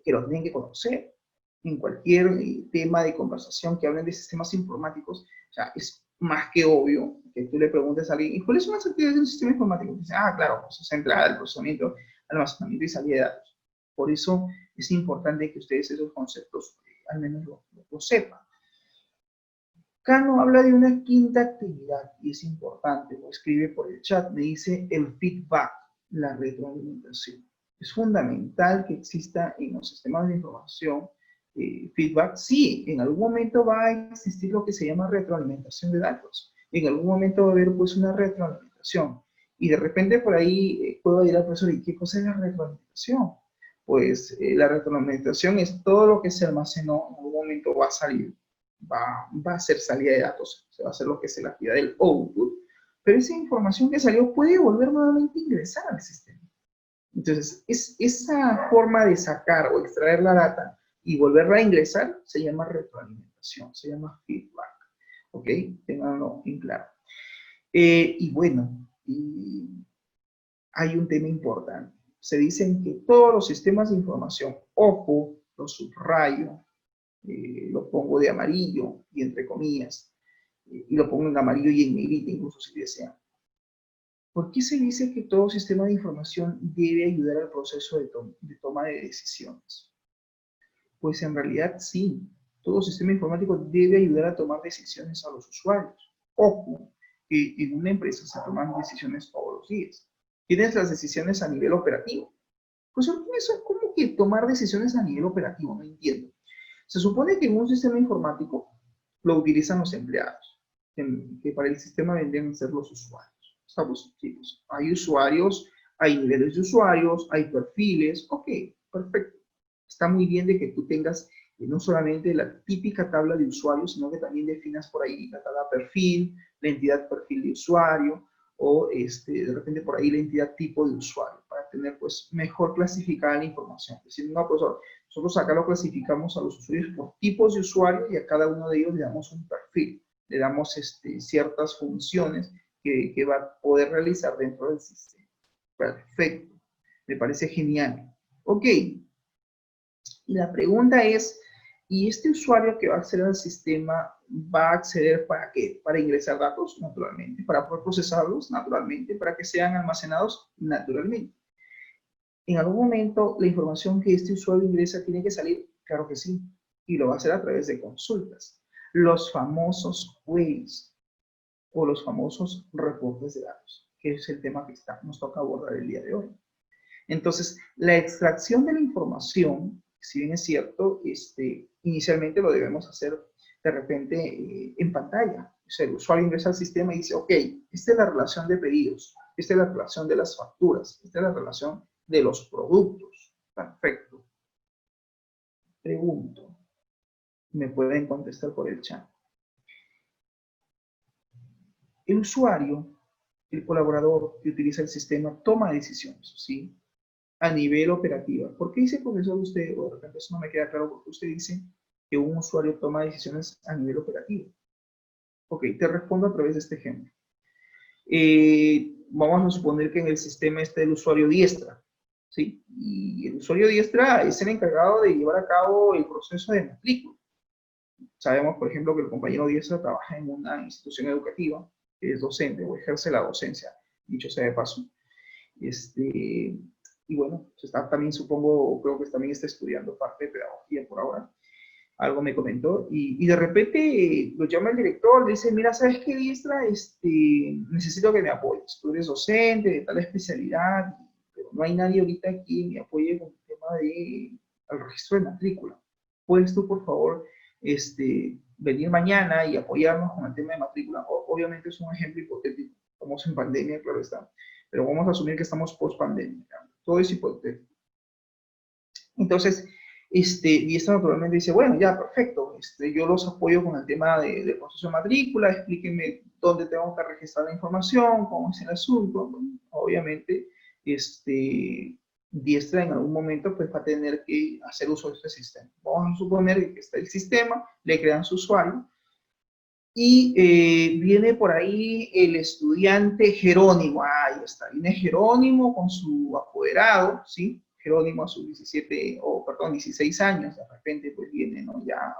que lo tienen que conocer. En cualquier tema de conversación que hablen de sistemas informáticos, o sea, es más que obvio que tú le preguntes a alguien, ¿y cuáles son las actividades de un sistema informático? Y dice, claro, pues es entrada, el procesamiento, almacenamiento y salida de datos. Por eso es importante que ustedes esos conceptos al menos lo sepan. Cano habla de una quinta actividad y es importante, lo escribe por el chat, me dice el feedback, la retroalimentación. Es fundamental que exista en los sistemas de información feedback. Sí, en algún momento va a existir lo que se llama retroalimentación de datos. En algún momento va a haber pues una retroalimentación. Y de repente por ahí puedo ir al profesor, ¿y qué cosa es la retroalimentación? Pues la retroalimentación es todo lo que se almacenó, en algún momento va a salir. Va a ser salida de datos, se va a hacer lo que es la actividad del output, pero esa información que salió puede volver nuevamente a ingresar al sistema. Entonces, esa forma de sacar o extraer la data y volverla a ingresar se llama retroalimentación, se llama feedback. ¿Ok? Ténganlo en claro. Y bueno, hay un tema importante. Se dicen que todos los sistemas de información, ojo, los subrayo, lo pongo de amarillo y entre comillas, y lo pongo en amarillo y en negrita incluso si desean. ¿Por qué se dice que todo sistema de información debe ayudar al proceso de toma de decisiones? Pues en realidad sí, todo sistema informático debe ayudar a tomar decisiones a los usuarios. Ojo, que en una empresa se toman decisiones todos los días. Tienes las decisiones a nivel operativo. Pues eso es como que tomar decisiones a nivel operativo, no entiendo. Se supone que en un sistema informático lo utilizan los empleados, que para el sistema vendrían a ser los usuarios. ¿Estamos? Sí, pues, hay usuarios, hay niveles de usuarios, hay perfiles, ok, perfecto. Está muy bien de que tú tengas no solamente la típica tabla de usuarios, sino que también definas por ahí la tabla perfil, la entidad perfil de usuario, o de repente por ahí la entidad tipo de usuario, para tener pues mejor clasificada la información. Es decir, no, profesor, nosotros acá lo clasificamos a los usuarios por tipos de usuario y a cada uno de ellos le damos un perfil, le damos ciertas funciones que va a poder realizar dentro del sistema. Perfecto, me parece genial. Ok, y la pregunta es, ¿y este usuario que va a acceder al sistema va a acceder para qué? Para ingresar datos, naturalmente, para poder procesarlos, naturalmente, para que sean almacenados, naturalmente. En algún momento, la información que este usuario ingresa tiene que salir, claro que sí, y lo va a hacer a través de consultas. Los famosos queries o los famosos reportes de datos, que es el tema que nos toca abordar el día de hoy. Entonces, la extracción de la información, si bien es cierto, inicialmente lo debemos hacer de repente en pantalla. O sea, el usuario ingresa al sistema y dice, ok, esta es la relación de pedidos, esta es la relación de las facturas, esta es la relación de los productos. Perfecto. Pregunto. Me pueden contestar por el chat. El usuario, el colaborador que utiliza el sistema, toma decisiones, ¿sí? A nivel operativo. ¿Por qué dice, profesor, usted, o de repente eso no me queda claro, porque usted dice que un usuario toma decisiones a nivel operativo? Ok, te respondo a través de este ejemplo. Vamos a suponer que en el sistema está el usuario diestra, ¿sí? Y el usuario diestra es el encargado de llevar a cabo el proceso de matrícula. Sabemos, por ejemplo, que el compañero diestra trabaja en una institución educativa, que es docente o ejerce la docencia, dicho sea de paso. Y bueno, está, también supongo, creo que también está estudiando parte de pedagogía por ahora. Algo me comentó, y de repente lo llama el director, le dice, mira, ¿sabes qué, diestra? Necesito que me apoyes. Tú eres docente de tal especialidad, pero no hay nadie ahorita que me apoye con el tema del registro de matrícula. ¿Puedes tú, por favor, venir mañana y apoyarnos con el tema de matrícula? Obviamente es un ejemplo hipotético, estamos en pandemia, claro está, pero vamos a asumir que estamos post-pandemia. Todo es hipotético. Entonces, Diestra naturalmente dice, bueno, ya, perfecto, yo los apoyo con el tema del proceso de matrícula, explíquenme dónde tengo que registrar la información, cómo es el asunto. Bueno, obviamente, Diestra en algún momento pues va a tener que hacer uso de este sistema. Vamos a suponer que está el sistema, le crean su usuario, y viene por ahí el estudiante Jerónimo, ahí está, viene Jerónimo con su apoderado, ¿sí? Jerónimo a sus 16 años, de repente pues viene, ¿no? Ya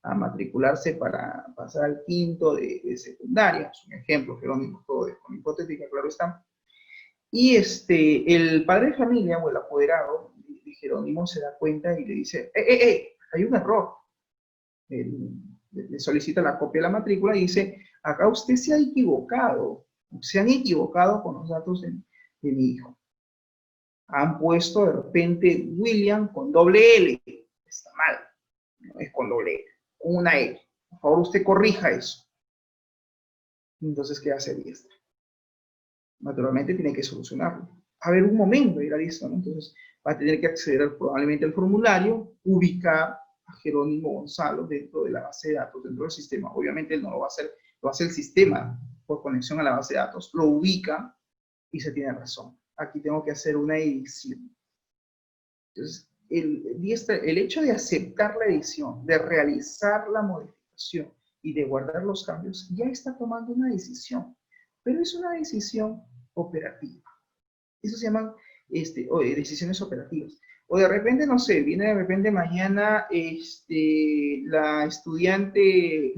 a matricularse para pasar al quinto de secundaria, es un ejemplo, Jerónimo, todo de forma hipotética, claro está. Y el padre de familia o el apoderado de Jerónimo se da cuenta y le dice, hay un error. Le solicita la copia de la matrícula y dice, acá usted se ha equivocado, se han equivocado con los datos de mi hijo. Han puesto de repente William con doble L, está mal, no es con doble L, con una L. Por favor, usted corrija eso. Entonces, ¿qué hace Diestra? Naturalmente tiene que solucionarlo. A ver, un momento, dirá Diestra, ¿no? Entonces va a tener que acceder probablemente al formulario, ubicar a Jerónimo Gonzalo dentro de la base de datos, dentro del sistema. Obviamente él no lo va a hacer, lo hace el sistema por conexión a la base de datos, lo ubica y se tiene razón. Aquí tengo que hacer una edición. Entonces, el hecho de aceptar la edición, de realizar la modificación y de guardar los cambios, ya está tomando una decisión, pero es una decisión operativa. Eso se llaman decisiones operativas. O de repente, no sé, viene de repente mañana la estudiante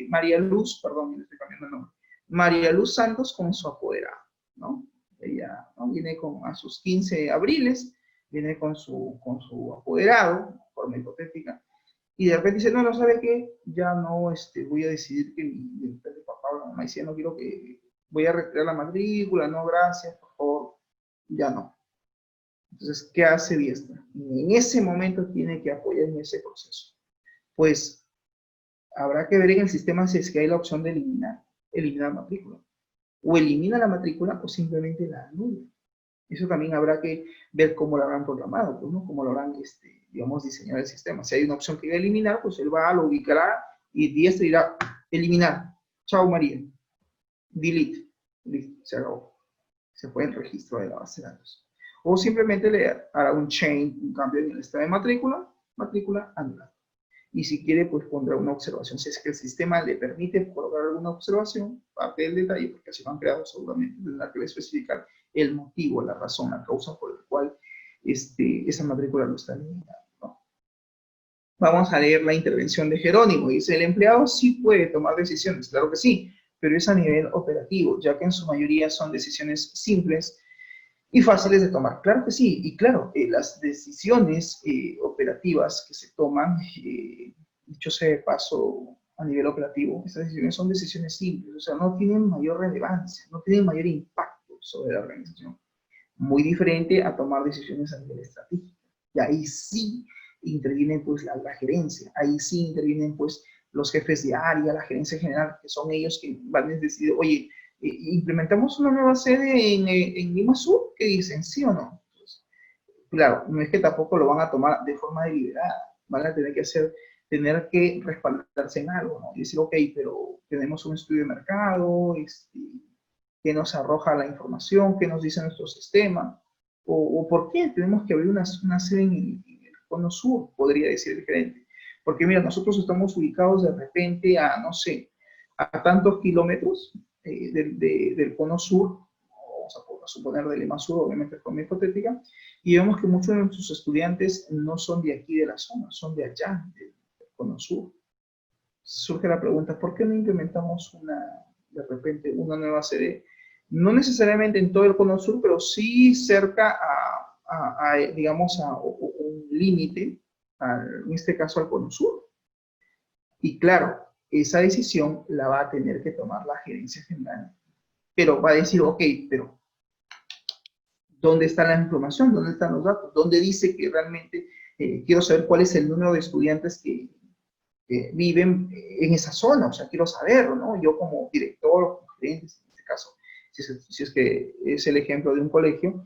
María Luz, perdón, le estoy cambiando el nombre, María Luz Santos con su apoderado, ¿no? Ella, ¿no? Viene a sus 15 abriles, viene con su apoderado, de forma hipotética, y de repente dice, no, no sabe qué, ya no voy a decidir que mi papá o la mamá dice, no quiero que, voy a retirar la matrícula, no, gracias, por favor, ya no. Entonces, ¿qué hace Diestra? En ese momento tiene que apoyar en ese proceso. Pues habrá que ver en el sistema si es que hay la opción de eliminar matrícula. O elimina la matrícula o simplemente la anula. Eso también habrá que ver cómo lo habrán programado, pues, ¿no? Cómo lo habrán, digamos, diseñado el sistema. Si hay una opción que va a eliminar, pues él va, lo ubicará y Diestra dirá, eliminar. Chao, María. Delete. Listo, se acabó. Se fue el registro de la base de datos. O simplemente le hará un change, un cambio en el estado de matrícula anulada. Y si quiere, pues pondrá una observación. Si es que el sistema le permite colocar alguna observación, parte del detalle, porque así lo han creado, seguramente tendrá que especificar el motivo, la razón, la causa por la cual esa matrícula lo está eliminando, ¿no? Vamos a leer la intervención de Jerónimo. Dice, el empleado sí puede tomar decisiones, claro que sí, pero es a nivel operativo, ya que en su mayoría son decisiones simples y fáciles de tomar. Claro que sí, y claro, las decisiones operativas que se toman, dicho sea de paso a nivel operativo, estas decisiones son decisiones simples, o sea, no tienen mayor relevancia, no tienen mayor impacto sobre la organización. Muy diferente a tomar decisiones a nivel estratégico. Y ahí sí intervienen pues la gerencia, ahí sí intervienen pues los jefes de área, la gerencia general, que son ellos que van a decidir, oye, implementamos una nueva sede en Lima Sur, ¿qué dicen? ¿Sí o no? Entonces, claro, no es que tampoco lo van a tomar de forma deliberada, van a tener que tener que respaldarse en algo, ¿no? Y decir, ok, pero tenemos un estudio de mercado, que nos arroja la información, que nos dice nuestro sistema, o por qué tenemos que abrir una sede en el Cono Sur, podría decir el gerente. Porque mira, nosotros estamos ubicados de repente a, no sé, a tantos kilómetros del Cono Sur, vamos a suponer de Lima Sur, obviamente de forma hipotética, y vemos que muchos de nuestros estudiantes no son de aquí de la zona, son de allá, del Cono Sur. Surge la pregunta, ¿por qué no implementamos de repente una nueva sede? No necesariamente en todo el Cono Sur, pero sí cerca digamos, a un límite, en este caso al Cono Sur. Y claro, esa decisión la va a tener que tomar la gerencia general. Pero va a decir, ok, pero ¿dónde está la información? ¿Dónde están los datos? ¿Dónde dice que realmente quiero saber cuál es el número de estudiantes que viven en esa zona? O sea, quiero saberlo, ¿no? Yo como director o como gerente, en este caso, si es que es el ejemplo de un colegio,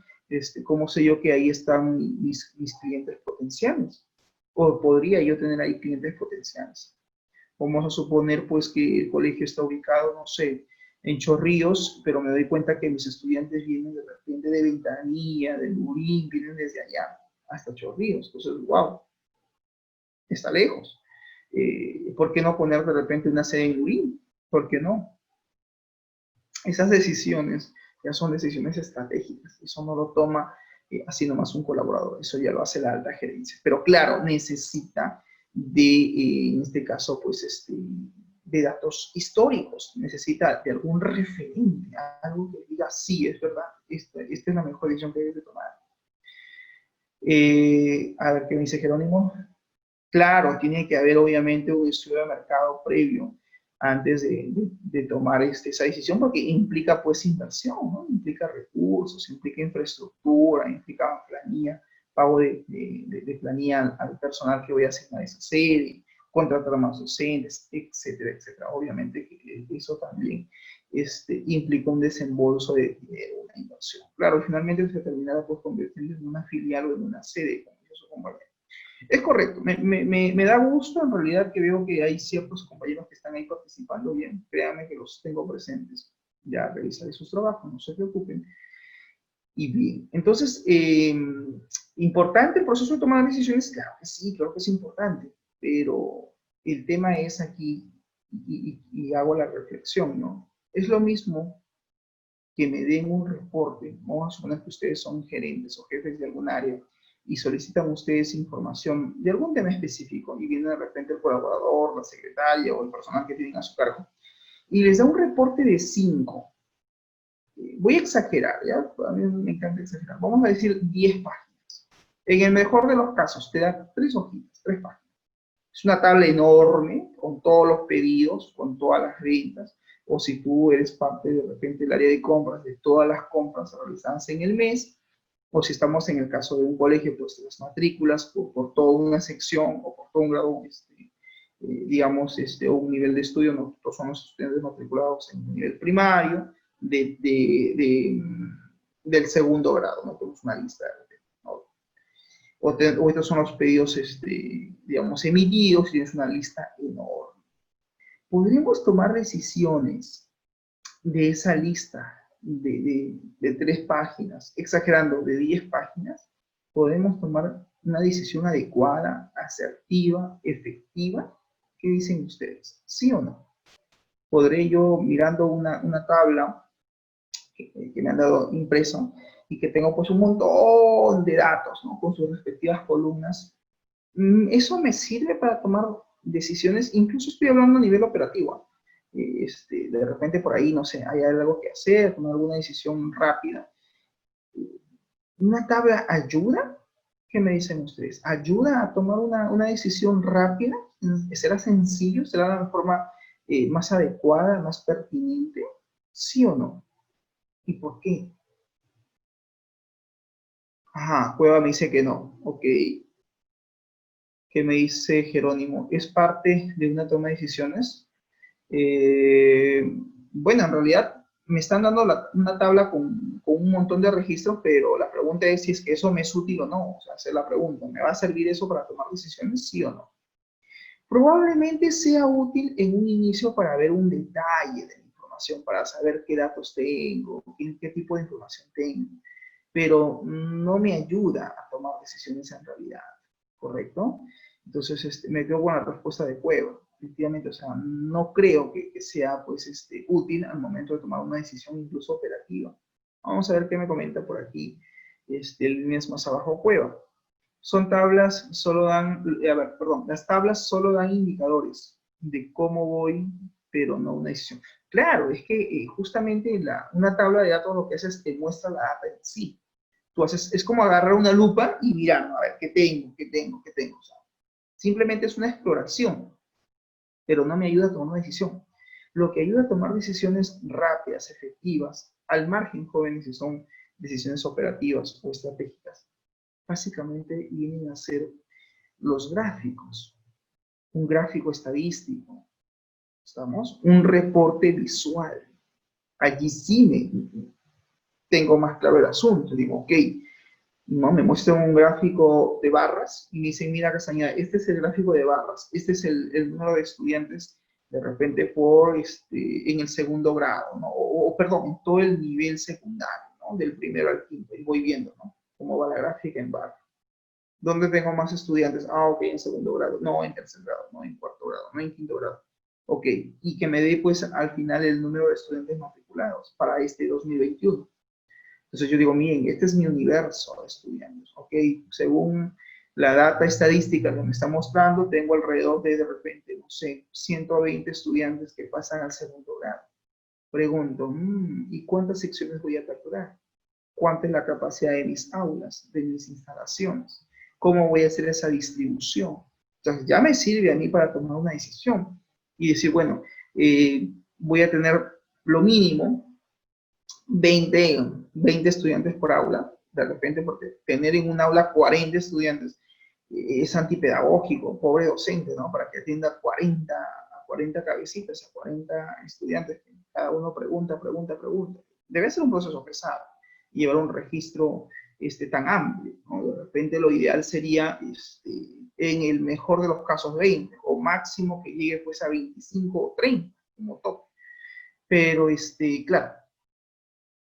¿cómo sé yo que ahí están mis clientes potenciales? ¿O podría yo tener ahí clientes potenciales? Vamos a suponer pues que el colegio está ubicado, no sé, en Chorrillos, pero me doy cuenta que mis estudiantes vienen de repente de Ventanilla, de Lurín, vienen desde allá hasta Chorrillos. Entonces, wow, está lejos. ¿Por qué no poner de repente una sede en Lurín? ¿Por qué no? Esas decisiones ya son decisiones estratégicas. Eso no lo toma así nomás un colaborador. Eso ya lo hace la alta gerencia. Pero claro, necesita en este caso, pues, de datos históricos. Necesita de algún referente, algo que diga, sí, es verdad, esta es la mejor decisión que debes de tomar. A ver, ¿qué me dice Jerónimo? Claro, tiene que haber obviamente un estudio de mercado previo antes de tomar esa decisión, porque implica pues inversión, ¿no? Implica recursos, implica infraestructura, implica planilla, pago de planilla al personal que voy a asignar a esa sede, contratar más docentes, etcétera, etcétera. Obviamente que eso también implica un desembolso de una inversión. Claro, finalmente se terminará pues convirtiendo en una filial o en una sede, como yo su compañero. Es correcto, me da gusto en realidad que veo que hay ciertos compañeros que están ahí participando bien, créanme que los tengo presentes, ya revisaré sus trabajos, no se preocupen. Y bien, entonces, ¿importante el proceso de tomar decisiones? Claro que sí, claro que es importante, pero el tema es aquí, y hago la reflexión, ¿no? Es lo mismo que me den un reporte, vamos a suponer que ustedes son gerentes o jefes de algún área, y solicitan ustedes información de algún tema específico, y viene de repente el colaborador, la secretaria o el personal que tienen a su cargo, y les da un reporte de 5. Voy a exagerar, ¿ya? A mí me encanta exagerar. Vamos a decir 10 páginas. En el mejor de los casos, te da 3 hojitas, 3 páginas. Es una tabla enorme con todos los pedidos, con todas las ventas, o si tú eres parte de repente del área de compras, de todas las compras realizadas en el mes, o si estamos en el caso de un colegio, pues las matrículas por toda una sección o por todo un grado, digamos, un nivel de estudio. Nosotros somos estudiantes matriculados en el nivel primario del segundo grado, no tenemos una lista, ¿no? O estos son los pedidos, digamos, emitidos, y tienes una lista enorme. Podríamos tomar decisiones de esa lista de 3 páginas, exagerando, de 10 páginas, podemos tomar una decisión adecuada, asertiva, efectiva. ¿Qué dicen ustedes? ¿Sí o no? Podré yo, mirando una tabla que me han dado impreso y que tengo pues un montón de datos, ¿no? Con sus respectivas columnas, eso me sirve para tomar decisiones, incluso estoy hablando a nivel operativo. De repente por ahí, no sé, hay algo que hacer, tomar alguna decisión rápida. ¿Una tabla ayuda? ¿Qué me dicen ustedes? ¿Ayuda a tomar una decisión rápida? ¿Será sencillo? ¿Será la forma más adecuada, más pertinente? ¿Sí o no? ¿Y por qué? Ajá, Cueva me dice que no. Ok. ¿Qué me dice Jerónimo? ¿Es parte de una toma de decisiones? Eh, bueno, en realidad me están dando una tabla con un montón de registros, pero la pregunta es si es que eso me es útil o no. O sea, hacer la pregunta, ¿me va a servir eso para tomar decisiones? ¿Sí o no? Probablemente sea útil en un inicio para ver un detalle de la información, para saber qué datos tengo, qué tipo de información tengo, pero no me ayuda a tomar decisiones en realidad, ¿correcto? Entonces, me quedo con la respuesta de Cueva. Efectivamente, o sea, no creo que sea, pues, útil al momento de tomar una decisión incluso operativa. Vamos a ver qué me comenta por aquí, líneas más abajo, Cueva. Son tablas, solo dan, a ver, perdón, las tablas solo dan indicadores de cómo voy, pero no una decisión. Claro, es que justamente una tabla de datos lo que hace es que muestra la data en sí. Tú haces, es como agarrar una lupa y mirar, ¿no? A ver, ¿qué tengo? ¿Qué tengo? ¿Qué tengo? O sea, simplemente es una exploración, pero no me ayuda a tomar una decisión. Lo que ayuda a tomar decisiones rápidas, efectivas, al margen, jóvenes, si son decisiones operativas o estratégicas, básicamente vienen a ser los gráficos, un gráfico estadístico, ¿estamos? Un reporte visual. Allí sí tengo más claro el asunto. Digo, ok, no, me muestran un gráfico de barras y me dicen, mira, Castañeda, este es el gráfico de barras, este es el número de estudiantes de repente en el segundo grado, ¿no? Perdón, en todo el nivel secundario, ¿no? Del primero al quinto, y voy viendo, ¿no? Cómo va la gráfica en barras. ¿Dónde tengo más estudiantes? Ah, ok, en segundo grado, no en tercer grado, no en cuarto grado, no en quinto grado. Ok, y que me dé pues al final el número de estudiantes matriculados para este 2021. Entonces yo digo, miren, este es mi universo de estudiantes, ok, según la data estadística que me está mostrando, tengo alrededor de repente, no sé, 120 estudiantes que pasan al segundo grado. Pregunto, ¿y cuántas secciones voy a capturar? ¿Cuánta es la capacidad de mis aulas, de mis instalaciones? ¿Cómo voy a hacer esa distribución? Entonces ya me sirve a mí para tomar una decisión y decir, bueno, voy a tener lo mínimo 20 estudiantes por aula, de repente, porque tener en un aula 40 estudiantes es antipedagógico, pobre docente, ¿no? Para que atienda 40 cabecitas, a 40 estudiantes, cada uno pregunta. Debe ser un proceso pesado, llevar un registro tan amplio, ¿no? De repente lo ideal sería, en el mejor de los casos, 20, o máximo que llegue pues a 25 o 30, como top. Pero, claro,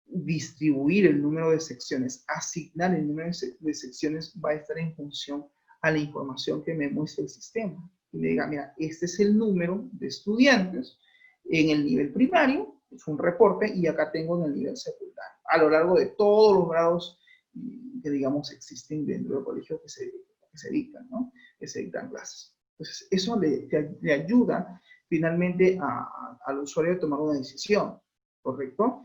distribuir el número de secciones, asignar el número de secciones va a estar en función a la información que me muestre el sistema. Y me diga, mira, este es el número de estudiantes en el nivel primario, es un reporte, y acá tengo en el nivel secundario, a lo largo de todos los grados que, digamos, existen dentro del colegio que se dictan, ¿no? Que se dictan clases. Entonces, eso le ayuda finalmente al usuario a tomar una decisión, ¿correcto?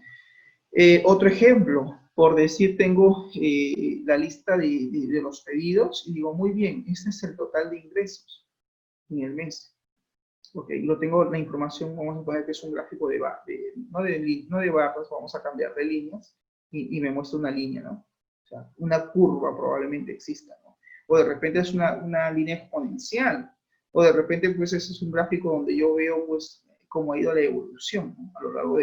Otro ejemplo, por decir, tengo la lista de los pedidos y digo, muy bien, este es el total de ingresos en el mes. Ok, lo tengo la información, vamos a poner que es un gráfico no de barras, vamos a cambiar de líneas y me muestra una línea, ¿no? O sea, una curva probablemente exista, ¿no? O de repente es una línea exponencial, o de repente pues ese es un gráfico donde yo veo pues cómo ha ido la evolución, ¿no? A lo largo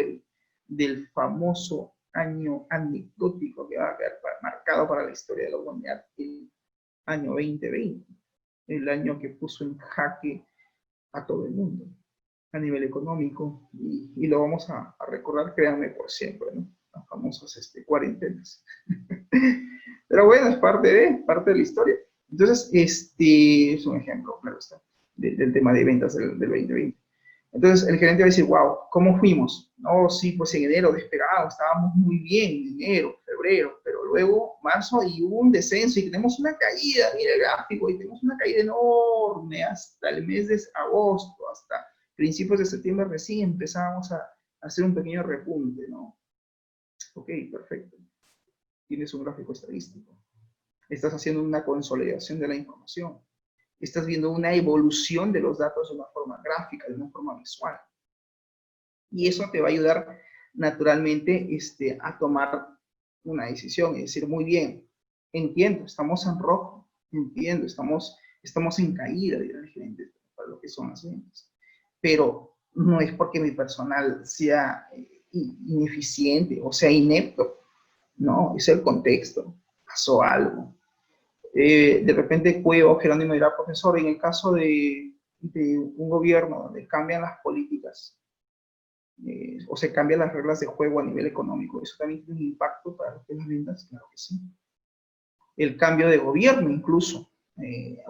del famoso año anecdótico que va a quedar marcado para la historia de la humanidad, el año 2020, el año que puso en jaque a todo el mundo a nivel económico y lo vamos a recordar, créanme, por siempre, ¿no? Las famosas cuarentenas. Pero bueno, es parte de la historia. Entonces, es un ejemplo, claro está, del tema de ventas del 2020. Entonces, el gerente va a decir, wow, ¿cómo fuimos? No, sí, pues en enero despegado, estábamos muy bien, enero, febrero, pero luego marzo y hubo un descenso y tenemos una caída, mira el gráfico, y tenemos una caída enorme hasta el mes de agosto, hasta principios de septiembre recién empezábamos a hacer un pequeño repunte, ¿no? Ok, perfecto. Tienes un gráfico estadístico. Estás haciendo una consolidación de la información. Estás viendo una evolución de los datos de una forma gráfica, de una forma visual. Y eso te va a ayudar naturalmente a tomar una decisión y decir, muy bien, entiendo, estamos en rojo, entiendo, estamos en caída, dirá el gerente, para lo que son las ventas. Pero no es porque mi personal sea ineficiente o sea inepto, no, es el contexto, pasó algo. De repente Cueva o Jerónimo dirá, profesor, en el caso de de un gobierno donde cambian las políticas o se cambian las reglas de juego a nivel económico, ¿eso también tiene un impacto para lo que es las ventas? Claro que sí. El cambio de gobierno incluso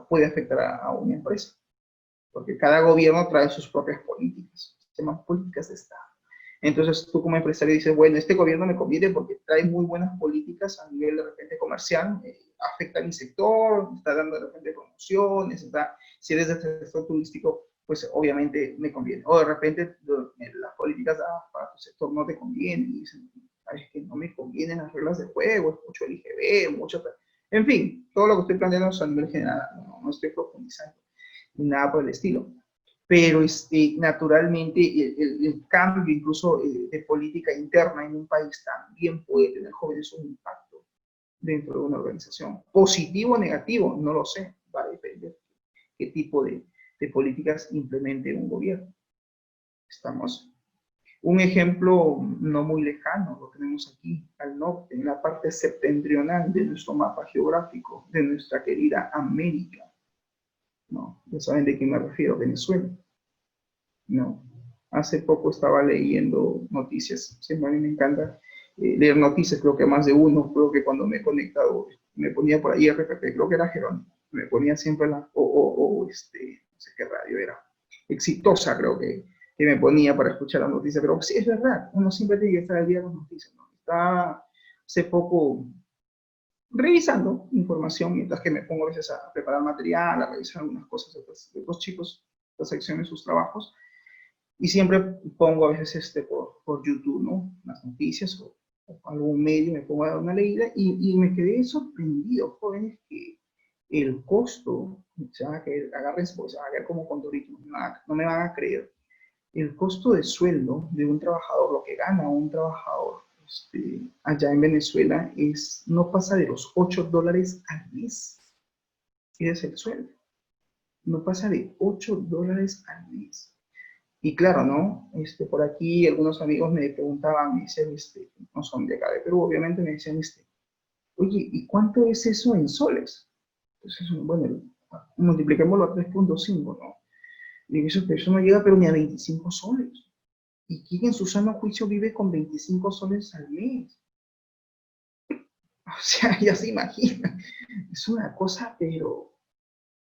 puede afectar a una empresa, porque cada gobierno trae sus propias políticas, se llaman políticas de Estado. Entonces tú como empresario dices, bueno, este gobierno me conviene porque trae muy buenas políticas a nivel de repente comercial, afecta a mi sector, está dando de repente promociones, está, si eres del sector turístico, pues obviamente me conviene. O de repente las políticas para tu sector no te convienen y dicen, sabes que no me convienen las reglas de juego, es mucho LGB, mucho... En fin, todo lo que estoy planteando es a nivel general, no estoy profundizando ni nada por el estilo. Pero naturalmente el cambio incluso de política interna en un país también puede tener, jóvenes, un impacto dentro de una organización. Positivo o negativo, no lo sé, va a depender qué tipo de políticas implemente un gobierno. Estamos. Un ejemplo no muy lejano, lo tenemos aquí al norte, en la parte septentrional de nuestro mapa geográfico, de nuestra querida América. ¿No? Ya saben de qué me refiero, Venezuela. ¿No? Hace poco estaba leyendo noticias, siempre a mí me encanta leer noticias, creo que más de uno, creo que cuando me he conectado, me ponía por ahí RPP, creo que era Jerónimo, me ponía siempre no sé qué radio era, Exitosa creo que me ponía para escuchar las noticias, pero sí es verdad, uno siempre tiene que estar al día con las noticias, ¿no? Está hace poco revisando información mientras que me pongo a veces a preparar material, a revisar algunas cosas de otros chicos, las secciones, sus trabajos, y siempre pongo a veces por YouTube, ¿no? Las noticias o algún medio, me pongo a dar una leída y me quedé sorprendido, jóvenes, que el costo, se van a caer, agárrense porque se van a caer como condoritos, no me van a creer, el costo de sueldo de un trabajador, lo que gana un trabajador allá en Venezuela no pasa de los $8 al mes. Ese es el sueldo. No pasa de $8 al mes. Y claro, ¿no? Por aquí algunos amigos me preguntaban, me decían, no son de acá de Perú, obviamente me decían, oye, ¿y cuánto es eso en soles? Entonces, bueno, multipliquémoslo a 3.5, ¿no? Y eso no llega pero ni a 25 soles. ¿Y quién en su sano juicio vive con 25 soles al mes? O sea, ya se imagina. Es una cosa, pero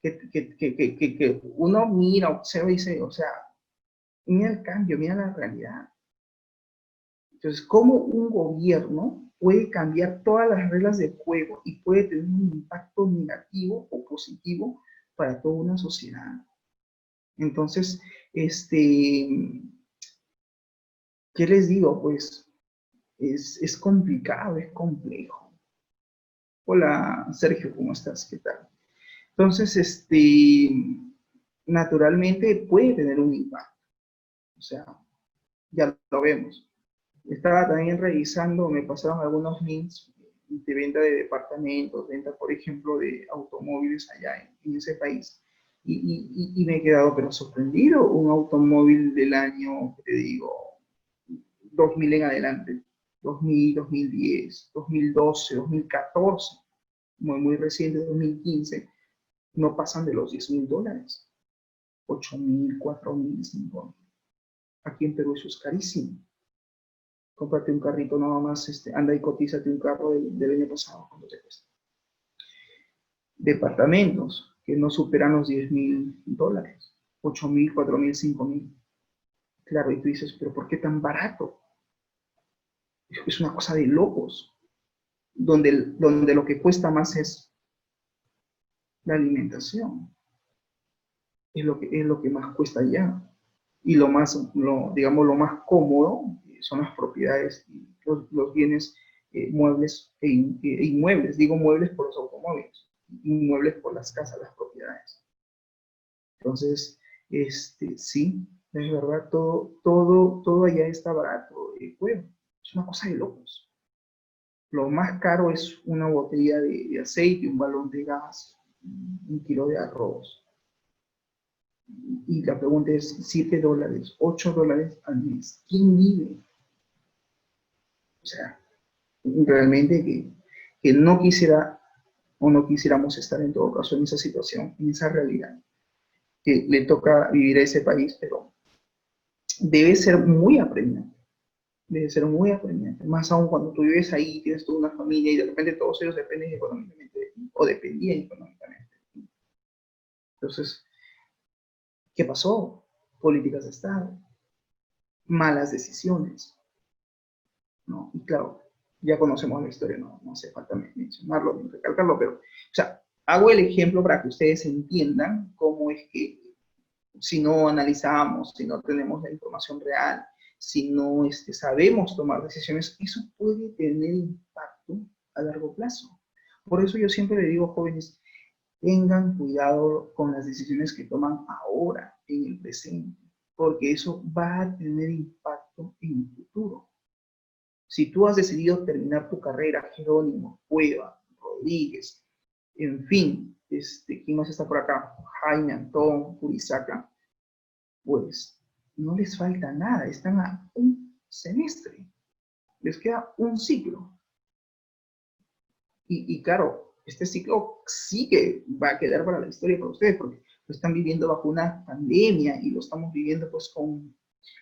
que uno mira, observa y dice, o sea, mira el cambio, mira la realidad. Entonces, ¿cómo un gobierno puede cambiar todas las reglas de juego y puede tener un impacto negativo o positivo para toda una sociedad? Entonces, ¿qué les digo? Pues es complicado, es complejo. Hola, Sergio, ¿cómo estás? ¿Qué tal? Entonces, naturalmente puede tener un impacto. O sea, ya lo vemos. Estaba también revisando, me pasaron algunos links de venta de departamentos, venta, por ejemplo, de automóviles allá en ese país. Y me he quedado pero sorprendido. Un automóvil del año, te digo, 2000 en adelante, 2000, 2010, 2012, 2014, muy reciente, 2015, no pasan de los $10,000, 8,000, 4,000, 5,000. Aquí en Perú eso es carísimo. Cómprate un carrito nada más, anda y cotízate un carro del año pasado, ¿cuánto te cuesta? Departamentos que no superan los $10,000, 8,000, 4,000, 5,000. Claro, y tú dices, pero ¿por qué tan barato? Es una cosa de locos, donde lo que cuesta más es la alimentación, es lo que más cuesta ya. Y digamos, lo más cómodo son las propiedades, los bienes muebles e inmuebles. Digo muebles por los automóviles, inmuebles por las casas, las propiedades. Entonces, sí, es verdad, todo allá está barato. Bueno, es una cosa de locos. Lo más caro es una botella de aceite, un balón de gas, 1 kilo de arroz. Y la pregunta es, $7, $8 al mes. ¿Quién vive? O sea, realmente que no quisiera o no quisiéramos estar en todo caso en esa situación, en esa realidad. que le toca vivir a ese país, pero debe ser muy apremiante. Debe ser muy apremiante. Más aún cuando tú vives ahí, tienes toda una familia y de repente todos ellos dependen económicamente de ti, o dependían económicamente de ti. Entonces, ¿qué pasó? Políticas de Estado, malas decisiones, ¿no? Y claro, ya conocemos la historia, no hace falta mencionarlo ni recalcarlo, pero, o sea, hago el ejemplo para que ustedes entiendan cómo es que si no analizamos, si no tenemos la información real, si no sabemos tomar decisiones, eso puede tener impacto a largo plazo. Por eso yo siempre le digo, jóvenes, tengan cuidado con las decisiones que toman ahora, en el presente, porque eso va a tener impacto en el futuro. Si tú has decidido terminar tu carrera, Jerónimo, Cueva, Rodríguez, en fin, ¿quién más está por acá? Jaime, Antón, Urizaca, pues no les falta nada, están a un semestre, les queda un ciclo. Y claro, este ciclo sí que va a quedar para la historia para ustedes, porque lo están viviendo bajo una pandemia y lo estamos viviendo pues con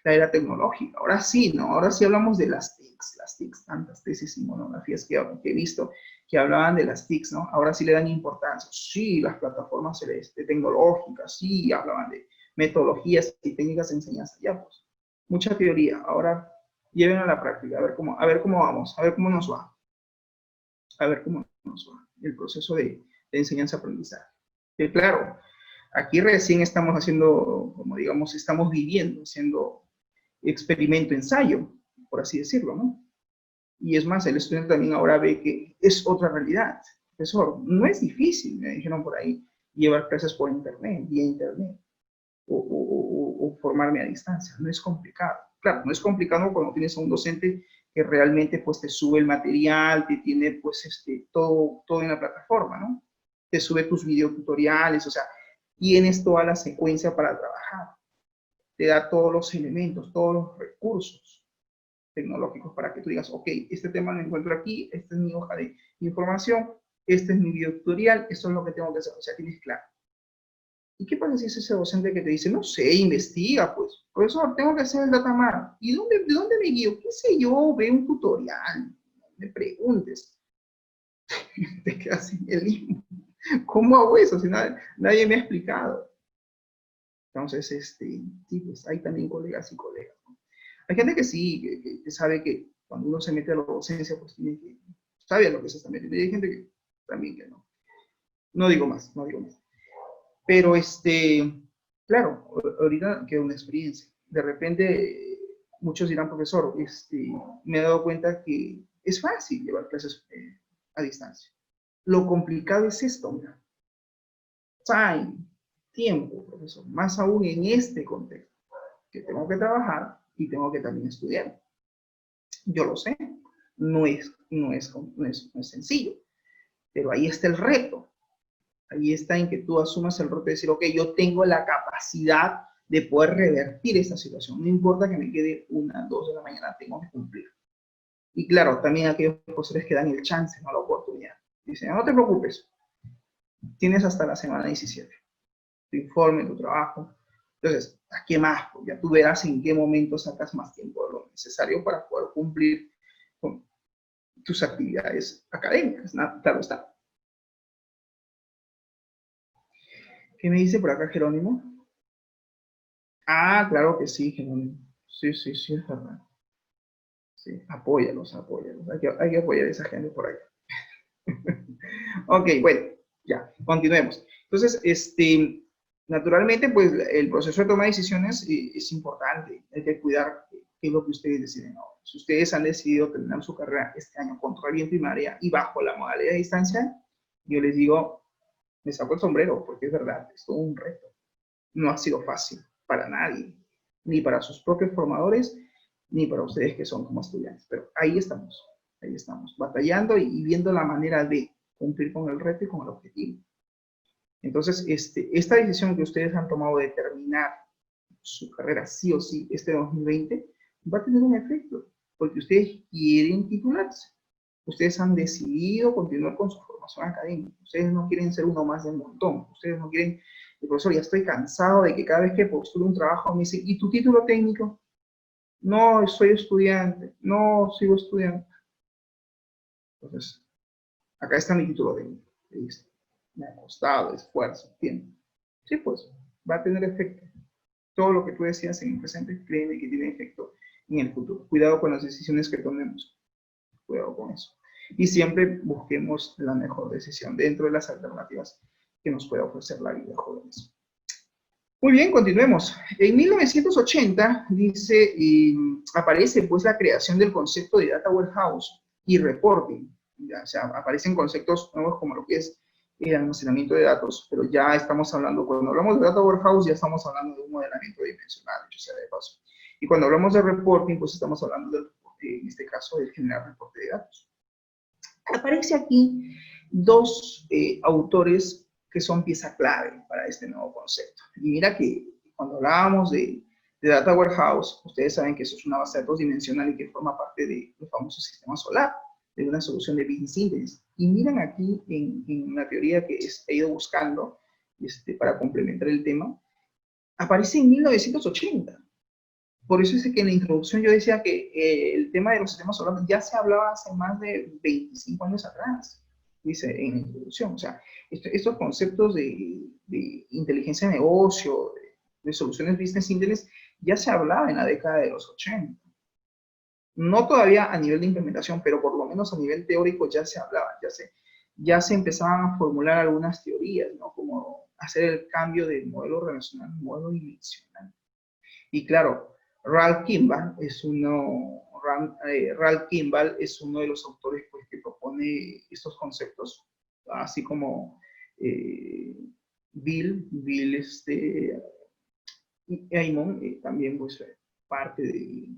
la era tecnológica. Ahora sí, ¿no? Ahora sí hablamos de las TICs, tantas tesis y monografías que he visto que hablaban de las TICs, ¿no? Ahora sí le dan importancia. Sí, las plataformas tecnológicas, sí, hablaban de metodologías y técnicas de enseñanza. Ya, pues, mucha teoría. Ahora lleven a la práctica, a ver cómo vamos, a ver cómo nos va. A ver cómo nos va el proceso de enseñanza-aprendizaje. Claro, aquí recién estamos haciendo, como digamos, estamos viviendo, haciendo experimento, ensayo, por así decirlo, ¿no? Y es más, el estudiante también ahora ve que es otra realidad. Profesor, no es difícil, me dijeron por ahí, llevar clases por internet, vía internet, o formarme a distancia. No es complicado. Claro, no es complicado cuando tienes a un docente que realmente pues te sube el material, te tiene pues todo en la plataforma, ¿no? Te sube tus videotutoriales, o sea, tienes toda la secuencia para trabajar. Te da todos los elementos, todos los recursos tecnológicos para que tú digas, ok, este tema lo encuentro aquí, esta es mi hoja de información, este es mi videotutorial, esto es lo que tengo que hacer, o sea, tienes claro. ¿Y qué pasa si es ese docente que te dice, no sé, investiga, pues, profesor, tengo que hacer el datamar? ¿Y de dónde me guío? ¿Qué sé yo? Ve un tutorial, no me preguntes. Te quedas sin el limbo. ¿Cómo hago eso si nadie me ha explicado? Entonces, sí, pues hay también colegas y colegas, ¿no? Hay gente que sí, que sabe que cuando uno se mete a la docencia, pues tiene que, sabe a lo que se está metiendo. Y hay gente que también que no. No digo más, no digo más. Pero claro, ahorita queda una experiencia. De repente, muchos dirán, profesor, me he dado cuenta que es fácil llevar clases a distancia. Lo complicado es esto, mira. Time, tiempo, profesor. Más aún en este contexto, que tengo que trabajar y tengo que también estudiar. Yo lo sé, no es sencillo, pero ahí está el reto. Ahí está en que tú asumas el reto de decir, ok, yo tengo la capacidad de poder revertir esta situación. No importa que me quede 1, 2 de la mañana, tengo que cumplir. Y claro, también aquellos profesores que dan el chance, no la oportunidad. Dicen, no te preocupes, tienes hasta la semana 17. Tu informe, tu trabajo. Entonces, ¿a qué más? Pues ya tú verás en qué momento sacas más tiempo de lo necesario para poder cumplir con tus actividades académicas. Claro está. ¿Qué me dice por acá Jerónimo? Ah, claro que sí, Jerónimo. Sí, sí, sí, es verdad. Sí, apóyalos, apóyalos. Hay que apoyar a esa gente por ahí. Ok, bueno, ya, continuemos. Entonces, naturalmente, pues el proceso de toma de decisiones es importante. Hay que cuidar qué es lo que ustedes deciden ahora. Si ustedes han decidido terminar su carrera este año con todavía en primaria y bajo la modalidad de distancia, yo les digo, me saco el sombrero, porque es verdad, es todo un reto. No ha sido fácil para nadie, ni para sus propios formadores, ni para ustedes que son como estudiantes. Pero ahí estamos, batallando y viendo la manera de cumplir con el reto y con el objetivo. Entonces, esta decisión que ustedes han tomado de terminar su carrera sí o sí este 2020 va a tener un efecto, porque ustedes quieren titularse. Ustedes han decidido continuar con su formación académica. Ustedes no quieren ser uno más del montón. Ustedes no quieren el profesor, ya estoy cansado de que cada vez que postulo un trabajo me dice, ¿y tu título técnico? No, soy estudiante. No, sigo estudiando. Entonces, acá está mi título técnico. Listo. Me ha costado esfuerzo, tiempo. Sí, pues, va a tener efecto. Todo lo que tú decías en el presente, créeme que tiene efecto en el futuro. Cuidado con las decisiones que tomemos. Cuidado con eso. Y siempre busquemos la mejor decisión dentro de las alternativas que nos pueda ofrecer la vida, jóvenes. Muy bien, continuemos. En 1980 dice, aparece pues la creación del concepto de Data Warehouse y Reporting. Ya, o sea, aparecen conceptos nuevos como lo que es el almacenamiento de datos, pero ya estamos hablando, cuando hablamos de Data Warehouse, ya estamos hablando de un modelamiento dimensional, dicho sea de paso. Y cuando hablamos de Reporting, pues estamos hablando del reporte, en este caso, de generar reporte de datos. Aparece aquí dos autores que son pieza clave para este nuevo concepto. Y mira que cuando hablábamos de Data Warehouse, ustedes saben que eso es una base de datos dimensional y que forma parte de los famosos sistemas solar, de una solución de business intelligence. Y miran aquí en la teoría que he ido buscando para complementar el tema, aparece en 1980. Por eso es que en la introducción yo decía que el tema de los sistemas solares ya se hablaba hace más de 25 años atrás, dice en la introducción. O sea, estos conceptos de inteligencia de negocio, de soluciones business intelligence, ya se hablaba en la década de los 80. No todavía a nivel de implementación, pero por lo menos a nivel teórico ya se hablaba, ya se empezaban a formular algunas teorías, ¿no? Como hacer el cambio del modelo relacional al modelo dimensional. Y claro, Ralph Kimball es uno de los autores pues, que propone estos conceptos, así como Bill Aymon, también pues, parte de,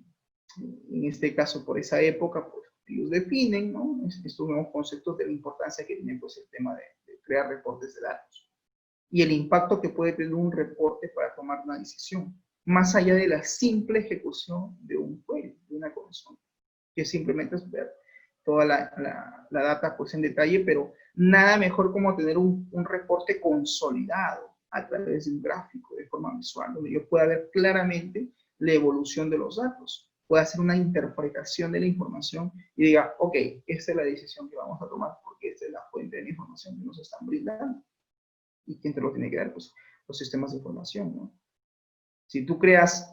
en este caso por esa época, pues ellos definen, ¿no? Estos nuevos conceptos de la importancia que tiene pues, el tema de crear reportes de datos y el impacto que puede tener un reporte para tomar una decisión, más allá de la simple ejecución de un query, de una consola, que simplemente es ver toda la data pues en detalle, pero nada mejor como tener un reporte consolidado a través de un gráfico de forma visual, donde yo pueda ver claramente la evolución de los datos, pueda hacer una interpretación de la información y diga, ok, esta es la decisión que vamos a tomar porque esta es la fuente de la información que nos están brindando. ¿Y quién te lo tiene que dar? Pues los sistemas de información, ¿no? Si tú creas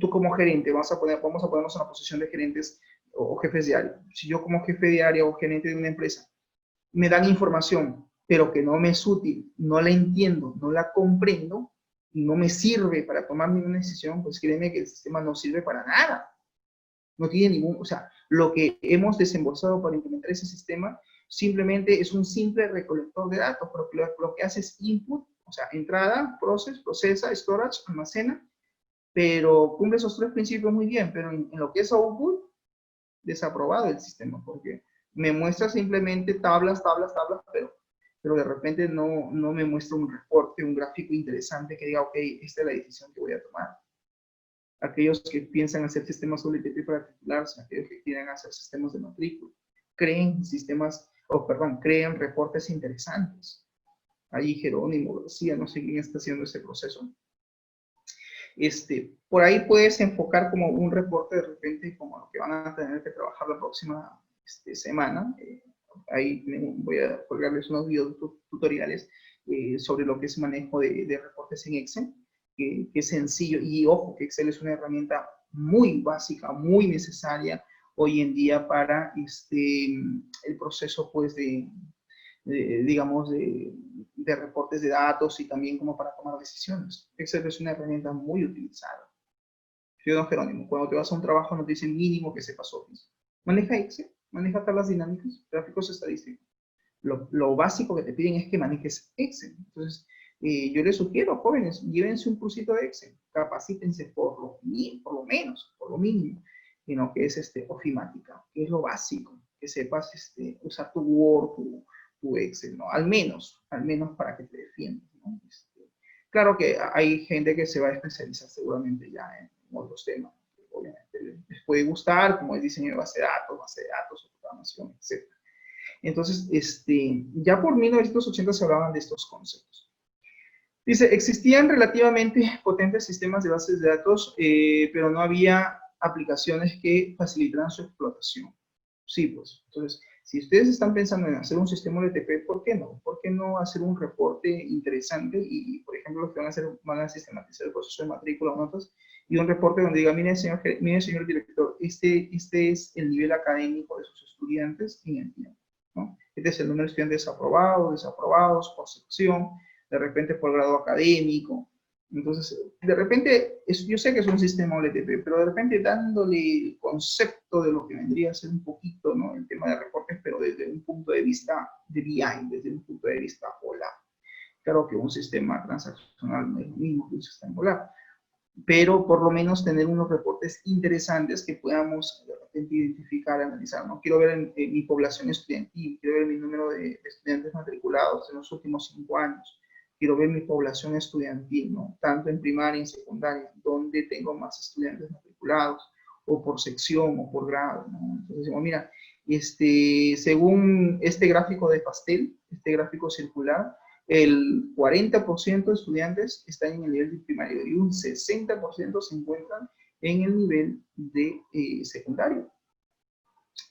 tú como gerente, vamos a ponernos en la posición de gerentes o jefes de área. Si yo como jefe de área o gerente de una empresa me dan información, pero que no me es útil, no la entiendo, no la comprendo y no me sirve para tomar ninguna decisión, pues créeme que el sistema no sirve para nada. No tiene ningún, o sea, lo que hemos desembolsado para implementar ese sistema simplemente es un simple recolector de datos, pero lo que hace es input, o sea, entrada, procesa, storage, almacena, pero cumple esos tres principios muy bien, pero en lo que es output, desaprobado el sistema, porque me muestra simplemente tablas, pero de repente no me muestra un reporte, un gráfico interesante que diga, ok, esta es la decisión que voy a tomar. Aquellos que piensan hacer sistemas WTP para titularse, aquellos que quieren hacer sistemas de matrícula, creen creen reportes interesantes. Ahí Jerónimo García, no sé quién está haciendo ese proceso. Por ahí puedes enfocar como un reporte de repente, como lo que van a tener que trabajar la próxima semana. Ahí voy a colgarles unos videos tutoriales sobre lo que es manejo de reportes en Excel, que es sencillo. Y ojo, que Excel es una herramienta muy básica, muy necesaria hoy en día para el proceso pues digamos, de reportes de datos y también como para tomar decisiones. Excel es una herramienta muy utilizada. Yo, don Jerónimo, cuando te vas a un trabajo no te dicen mínimo que sepas Office. Maneja Excel, maneja tablas dinámicas, gráficos estadísticos. Lo básico que te piden es que manejes Excel. Entonces, yo les sugiero, jóvenes, llévense un cursito de Excel, capacítense por lo menos, por lo mínimo, en lo que es ofimática, que es lo básico, que sepas usar tu Word, tu Excel, ¿no? Al menos para que te defiendas, ¿no? Claro que hay gente que se va a especializar seguramente ya en otros temas, obviamente les puede gustar, como el diseño de base de datos, programación, etc. Entonces, ya por 1980 se hablaban de estos conceptos. Dice, existían relativamente potentes sistemas de bases de datos, pero no había aplicaciones que facilitaran su explotación. Sí, pues, entonces, si ustedes están pensando en hacer un sistema OLTP, ¿por qué no? ¿Por qué no hacer un reporte interesante? Y por ejemplo, lo que van a hacer, van a sistematizar el proceso de matrícula o notas, y un reporte donde diga, mire, señor director, este es el nivel académico de sus estudiantes en el tiempo, ¿no? Este es el número de estudiantes aprobados, desaprobados, por sección, de repente por grado académico. Entonces, de repente, yo sé que es un sistema OLTP, pero de repente dándole el concepto de lo que vendría a ser un poquito, ¿no? El tema de reportes, pero desde un punto de vista de BI, desde un punto de vista OLAP. Claro que un sistema transaccional no es lo mismo que un sistema OLAP, pero por lo menos tener unos reportes interesantes que podamos de repente identificar, analizar. No quiero ver en mi población estudiantil, quiero ver mi número de estudiantes matriculados en los últimos 5 años, quiero ver mi población estudiantil, ¿no? Tanto en primaria y en secundaria, donde tengo más estudiantes matriculados, o por sección, o por grado, ¿no? Entonces decimos, mira, según este gráfico de pastel, este gráfico circular, el 40% de estudiantes están en el nivel de primario y un 60% se encuentran en el nivel de secundario.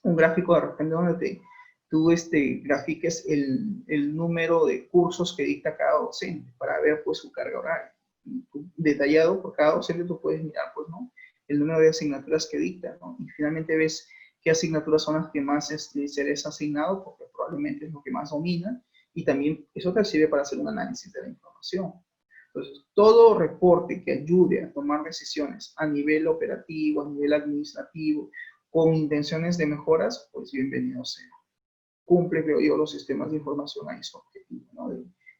Un gráfico de repente donde tú grafiques el número de cursos que dicta cada docente para ver pues su carga horaria. Detallado por cada docente tú puedes mirar pues, ¿no? El número de asignaturas que dicta, ¿no? Y finalmente ves qué asignaturas son las que más se les ha asignado, porque probablemente es lo que más domina, y también eso te sirve para hacer un análisis de la información. Entonces, todo reporte que ayude a tomar decisiones a nivel operativo, a nivel administrativo, con intenciones de mejoras, pues bienvenido sea. Cumple, creo yo, los sistemas de información a ese objetivo, ¿no?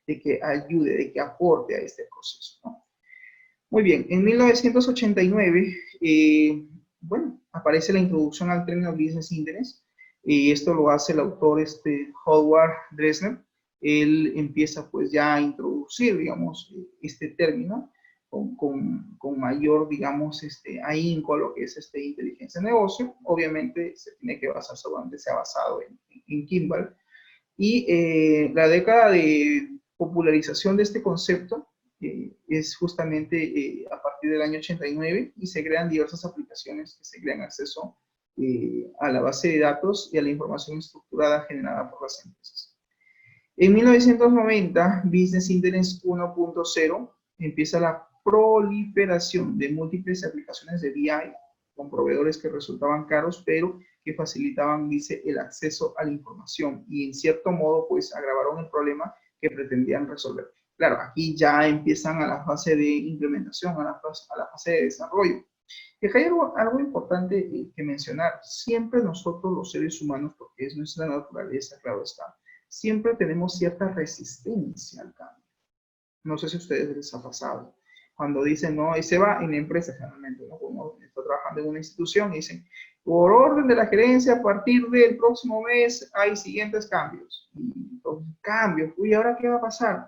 De que ayude, de que aporte a este proceso, ¿no? Muy bien, en 1989, bueno, aparece la introducción al término Business Intelligence, y esto lo hace el autor Howard Dresner. Él empieza pues ya a introducir, digamos, este término con mayor, digamos, ahínco a lo que es inteligencia de negocio. Obviamente se tiene que basar, seguramente se ha basado en Kimball. Y la década de popularización de este concepto es justamente a partir del año 89 y se crean diversas aplicaciones que se crean acceso a la base de datos y a la información estructurada generada por las empresas. En 1990, Business Intelligence 1.0 empieza la proliferación de múltiples aplicaciones de BI con proveedores que resultaban caros, pero que facilitaban, dice, el acceso a la información y en cierto modo, pues, agravaron el problema que pretendían resolver. Claro, aquí ya empiezan a la fase de implementación, a la fase de desarrollo. Y acá hay algo importante que mencionar. Siempre nosotros los seres humanos, porque es nuestra naturaleza, claro está, siempre tenemos cierta resistencia al cambio. No sé si a ustedes les ha pasado. Cuando dicen, no, y se va en la empresa generalmente, ¿no? Como está trabajando en una institución y dicen, por orden de la gerencia, a partir del próximo mes hay siguientes cambios. Y entonces, cambios, uy, ¿ahora qué va a pasar?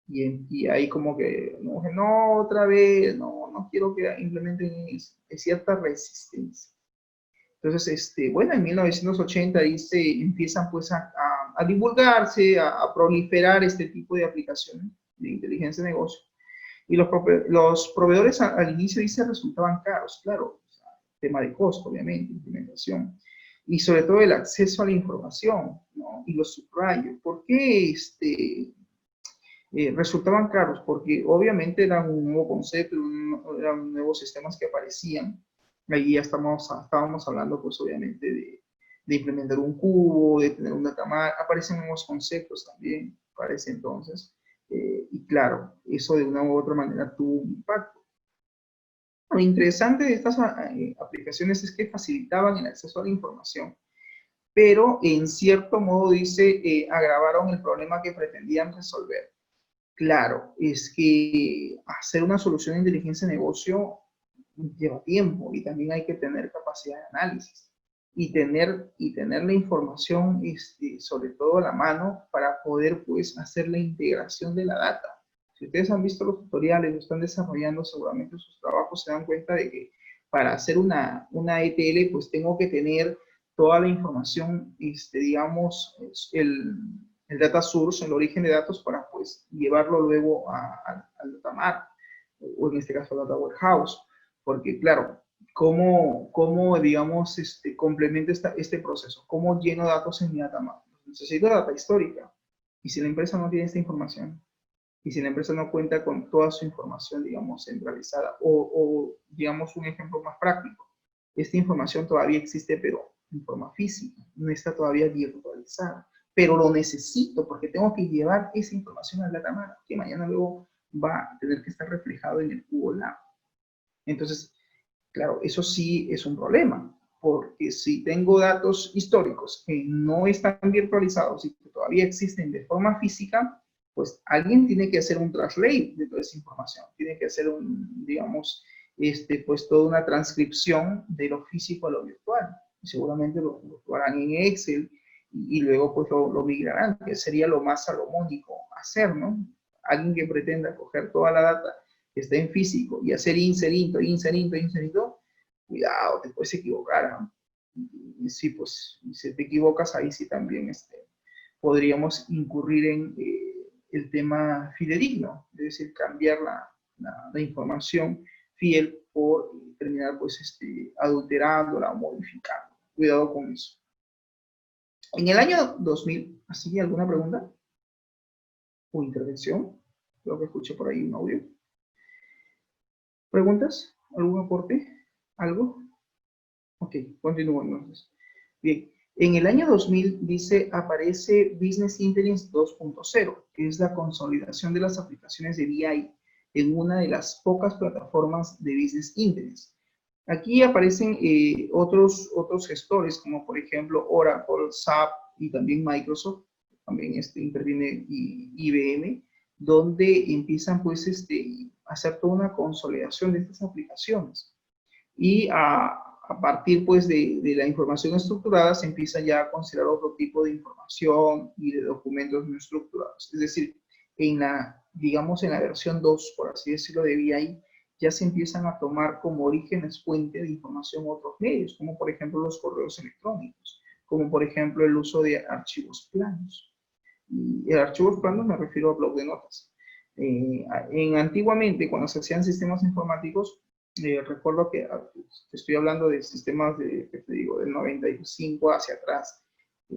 Y ahí como que, no, otra vez, no quiero que implementen eso. Es cierta resistencia. Entonces, bueno, en 1980 ahí se empiezan pues a divulgarse, a proliferar este tipo de aplicaciones de inteligencia de negocio. Y los proveedores al inicio dice resultaban caros, claro, o sea, tema de costo, obviamente, implementación. Y sobre todo el acceso a la información, ¿no? Y los subrayos. ¿Por qué resultaban caros? Porque obviamente era un nuevo concepto, eran nuevos sistemas que aparecían. Allí ya estábamos hablando, pues obviamente, de implementar un cubo, de tener un datamar. Aparecen nuevos conceptos también para ese entonces. Y claro, eso de una u otra manera tuvo un impacto. Lo interesante de estas aplicaciones es que facilitaban el acceso a la información, pero en cierto modo, dice, agravaron el problema que pretendían resolver. Claro, es que hacer una solución de inteligencia de negocio lleva tiempo y también hay que tener capacidad de análisis y tener la información, sobre todo a la mano para poder pues hacer la integración de la data. Si ustedes han visto los tutoriales, lo están desarrollando seguramente sus trabajos, se dan cuenta de que para hacer una ETL pues tengo que tener toda la información, digamos, el data source, el origen de datos, para pues llevarlo luego al data mart, o en este caso al data warehouse, porque claro, ¿cómo digamos, complementa este proceso? ¿Cómo lleno datos en mi data mart? Necesito data histórica, y si la empresa no tiene esta información, y si la empresa no cuenta con toda su información, digamos, centralizada, o digamos un ejemplo más práctico, esta información todavía existe, pero en forma física, no está todavía virtualizada, pero lo necesito porque tengo que llevar esa información al data mart, que mañana luego va a tener que estar reflejado en el Google Lab. Entonces, claro, eso sí es un problema, porque si tengo datos históricos que no están virtualizados y que todavía existen de forma física, pues alguien tiene que hacer un translate de toda esa información, tiene que hacer digamos, pues toda una transcripción de lo físico a lo virtual. Y seguramente lo harán en Excel y luego pues lo migrarán, que sería lo más salomónico hacer, ¿no? Alguien que pretenda coger toda la data que está en físico y hacer inserito, cuidado, te puedes equivocar, ¿no? Y sí, pues, si te equivocas, ahí sí también podríamos incurrir en el tema fidedigno, es decir, cambiar la información fiel por terminar, pues, adulterándola o modificando. Cuidado con eso. En el año 2000, ¿así alguna pregunta o intervención? Creo que escuché por ahí un audio. ¿Preguntas? ¿Algún aporte? ¿Algo? Ok, continúo entonces. Bien, en el año 2000 dice, aparece Business Intelligence 2.0, que es la consolidación de las aplicaciones de BI en una de las pocas plataformas de Business Intelligence. Aquí aparecen otros gestores, como por ejemplo Oracle, SAP y también Microsoft, también interviene IBM, donde empiezan pues a hacer toda una consolidación de estas aplicaciones. Y a partir pues de la información estructurada se empieza ya a considerar otro tipo de información y de documentos no estructurados. Es decir, digamos en la versión 2, por así decirlo, de BI, ya se empiezan a tomar como orígenes fuente de información otros medios, como por ejemplo los correos electrónicos, como por ejemplo el uso de archivos planos. Y el archivos planos me refiero a blog de notas. Antiguamente, cuando se hacían sistemas informáticos, recuerdo que estoy hablando de sistemas que te digo, del 95 hacia atrás.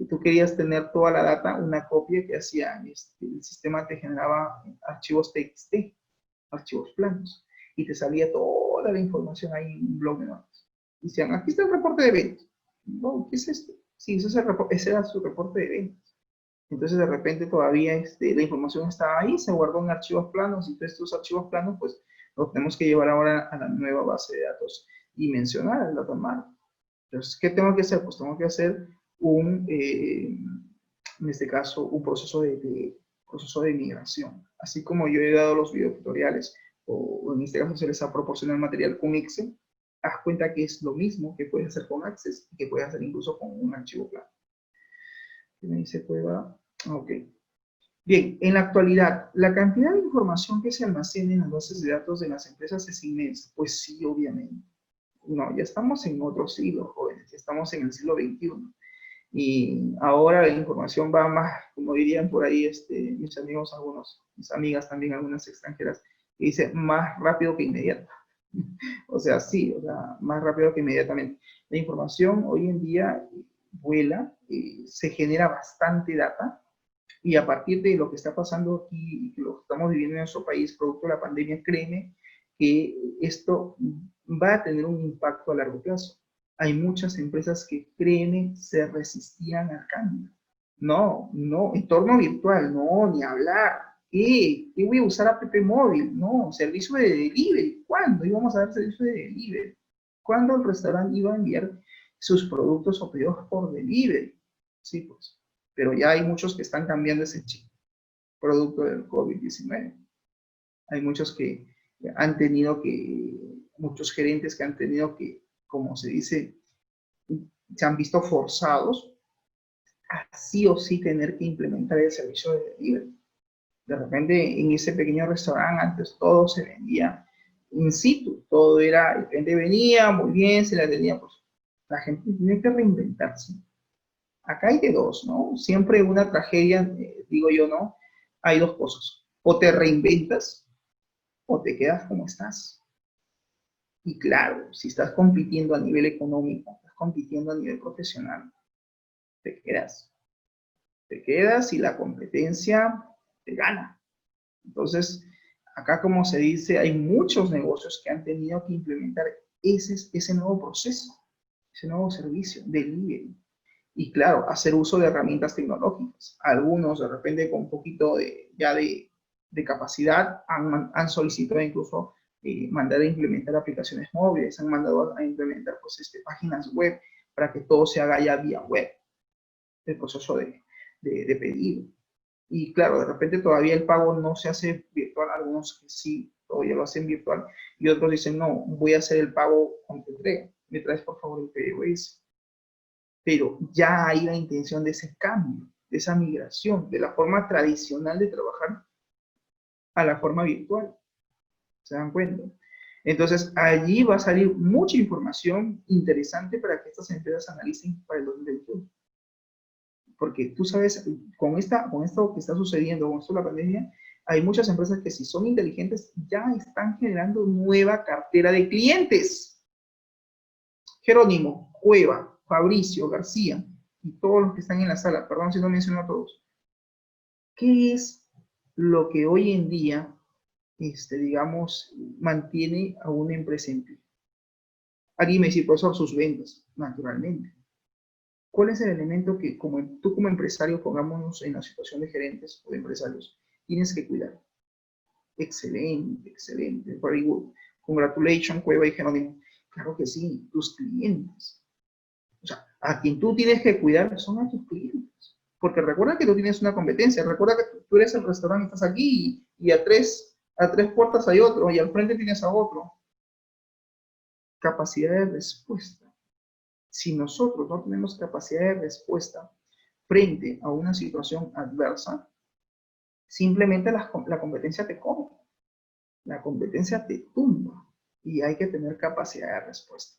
Tú querías tener toda la data, una copia que hacía, el sistema te generaba archivos TXT, archivos planos, y te salía toda la información ahí en un blog de notas. Y decían, aquí está el reporte de ventas. No, ¿qué es esto? Sí, ese era su reporte de ventas. Entonces de repente todavía la información estaba ahí, se guardó en archivos planos, y todos estos archivos planos pues los tenemos que llevar ahora a la nueva base de datos y mencionar el data mart. Entonces, ¿qué tengo que hacer? Pues tengo que hacer en este caso, un proceso de migración. Así como yo he dado los videotutoriales, o en este caso se les ha proporcionado el material con Excel, haz cuenta que es lo mismo que puedes hacer con Access y que puedes hacer incluso con un archivo plano. ¿Qué me dice Cueva? Ok. Bien, en la actualidad, ¿la cantidad de información que se almacena en las bases de datos de las empresas es inmensa? Pues sí, obviamente. No, ya estamos en otro siglo, jóvenes, ya estamos en el siglo XXI. Y ahora la información va más, como dirían por ahí mis amigos, mis amigas también, algunas extranjeras, que dicen más rápido que inmediato. O sea, sí, o sea, más rápido que inmediatamente. La información hoy en día vuela, se genera bastante data, y a partir de lo que está pasando aquí y lo que estamos viviendo en nuestro país, producto de la pandemia, créeme que esto va a tener un impacto a largo plazo. Hay muchas empresas que, créeme, se resistían al cambio. No, no, entorno virtual, no, ni hablar. ¿Qué voy a usar app móvil? No, servicio de delivery. ¿Cuándo íbamos a dar servicio de delivery? ¿Cuándo el restaurante iba a enviar sus productos o pedidos por delivery? Sí, pues. Pero ya hay muchos que están cambiando ese chip, producto del COVID-19. Hay muchos que muchos gerentes que han tenido que, como se dice, se han visto forzados a sí o sí tener que implementar el servicio de delivery. De repente, en ese pequeño restaurante, antes todo se vendía in situ, todo era, el cliente venía, muy bien, se le atendía, pues la gente tiene que reinventarse. Acá hay de dos, ¿no? Siempre una tragedia, digo yo, ¿no? Hay dos cosas. O te reinventas o te quedas como estás. Y claro, si estás compitiendo a nivel económico, estás compitiendo a nivel profesional, te quedas. Te quedas y la competencia te gana. Entonces, acá como se dice, hay muchos negocios que han tenido que implementar ese nuevo proceso, ese nuevo servicio, delivery. Y claro, hacer uso de herramientas tecnológicas. Algunos de repente con un poquito de capacidad han solicitado incluso mandar a implementar aplicaciones móviles, han mandado a implementar pues, páginas web para que todo se haga ya vía web, el proceso de pedido. Y claro, de repente todavía el pago no se hace virtual, algunos que sí, todavía lo hacen virtual, y otros dicen, no, voy a hacer el pago con tu entrega, me traes por favor el POS. Pero ya hay la intención de ese cambio, de esa migración, de la forma tradicional de trabajar a la forma virtual. ¿Se dan cuenta? Entonces, allí va a salir mucha información interesante para que estas empresas analicen para el 2021. Porque tú sabes, con esto que está sucediendo, con esto de la pandemia, hay muchas empresas que si son inteligentes ya están generando nueva cartera de clientes. Jerónimo, Cueva, Fabricio, García y todos los que están en la sala, perdón si no menciono a todos. ¿Qué es lo que hoy en día, digamos, mantiene a una empresa en pie? Alguien me dice, profesor, sus ventas, naturalmente. ¿Cuál es el elemento que tú como empresario, pongámonos en la situación de gerentes o de empresarios, tienes que cuidar? Excelente, excelente, very good. Congratulations, Cueva y Jerónimo. Claro que sí, tus clientes. O sea, a quien tú tienes que cuidar son a tus clientes. Porque recuerda que tú tienes una competencia. Recuerda que tú eres el restaurante, estás aquí y a tres puertas hay otro y al frente tienes a otro. Capacidad de respuesta. Si nosotros no tenemos capacidad de respuesta frente a una situación adversa, simplemente la competencia te come. La competencia te tumba y hay que tener capacidad de respuesta.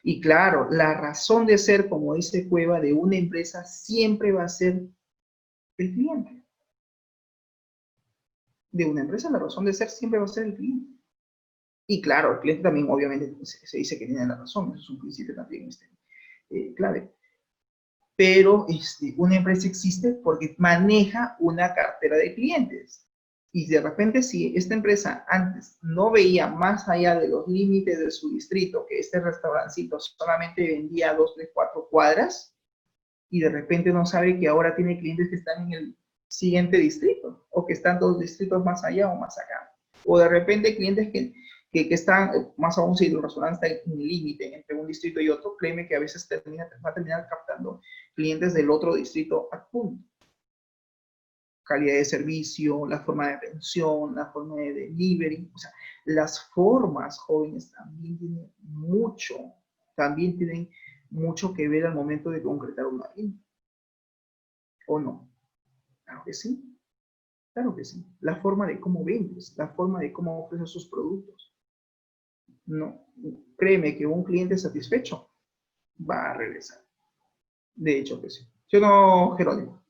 Y claro, la razón de ser, como dice Cueva, de una empresa siempre va a ser el cliente. De una empresa la razón de ser siempre va a ser el cliente. Y claro, el cliente también obviamente se dice que tiene la razón, eso es un principio también clave. Pero una empresa existe porque maneja una cartera de clientes. Y de repente, si esta empresa antes no veía más allá de los límites de su distrito, que este restaurancito solamente vendía 2, 3, 4 cuadras, y de repente no sabe que ahora tiene clientes que están en el siguiente distrito, o que están 2 distritos más allá o más acá. O de repente clientes que están, más aún si el restaurante está en el límite entre un distrito y otro, créeme que a veces va a terminar captando clientes del otro distrito adjunto. Calidad de servicio, la forma de atención, la forma de delivery, o sea, las formas jóvenes también tienen mucho que ver al momento de concretar una venta. ¿O no? Claro que sí, claro que sí. La forma de cómo vendes, la forma de cómo ofreces sus productos. No, créeme que un cliente satisfecho va a regresar. De hecho que sí. Yo no, Jerónimo.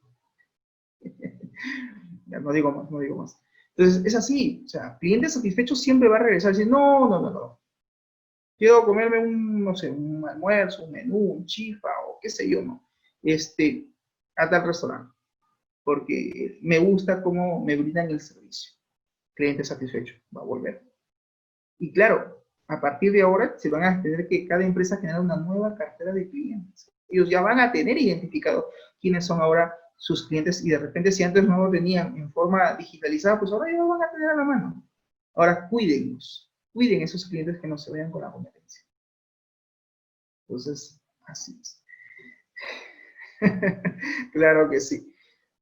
Ya, no digo más, no digo más. Entonces, es así. O sea, cliente satisfecho siempre va a regresar y decir, no, no, no, no. Quiero comerme no sé, un almuerzo, un menú, un chifa o qué sé yo, ¿no? A tal restaurante. Porque me gusta cómo me brindan el servicio. Cliente satisfecho, va a volver. Y claro, a partir de ahora se van a tener que cada empresa generar una nueva cartera de clientes. Ellos ya van a tener identificado quiénes son ahora sus clientes y de repente si antes no lo tenían en forma digitalizada, pues ahora ya lo van a tener a la mano. Ahora cuídenlos, cuiden esos clientes que no se vayan con la competencia. Entonces, así es. Claro que sí.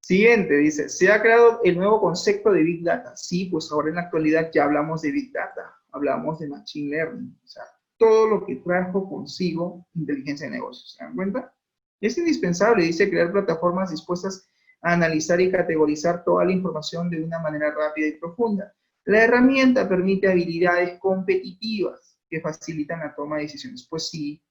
Siguiente, dice, se ha creado el nuevo concepto de Big Data. Sí, pues ahora en la actualidad ya hablamos de Big Data, hablamos de Machine Learning, o sea, todo lo que trajo consigo inteligencia de negocios. ¿Se dan cuenta? Es indispensable, dice, crear plataformas dispuestas a analizar y categorizar toda la información de una manera rápida y profunda. La herramienta permite habilidades competitivas que facilitan la toma de decisiones. Pues sí,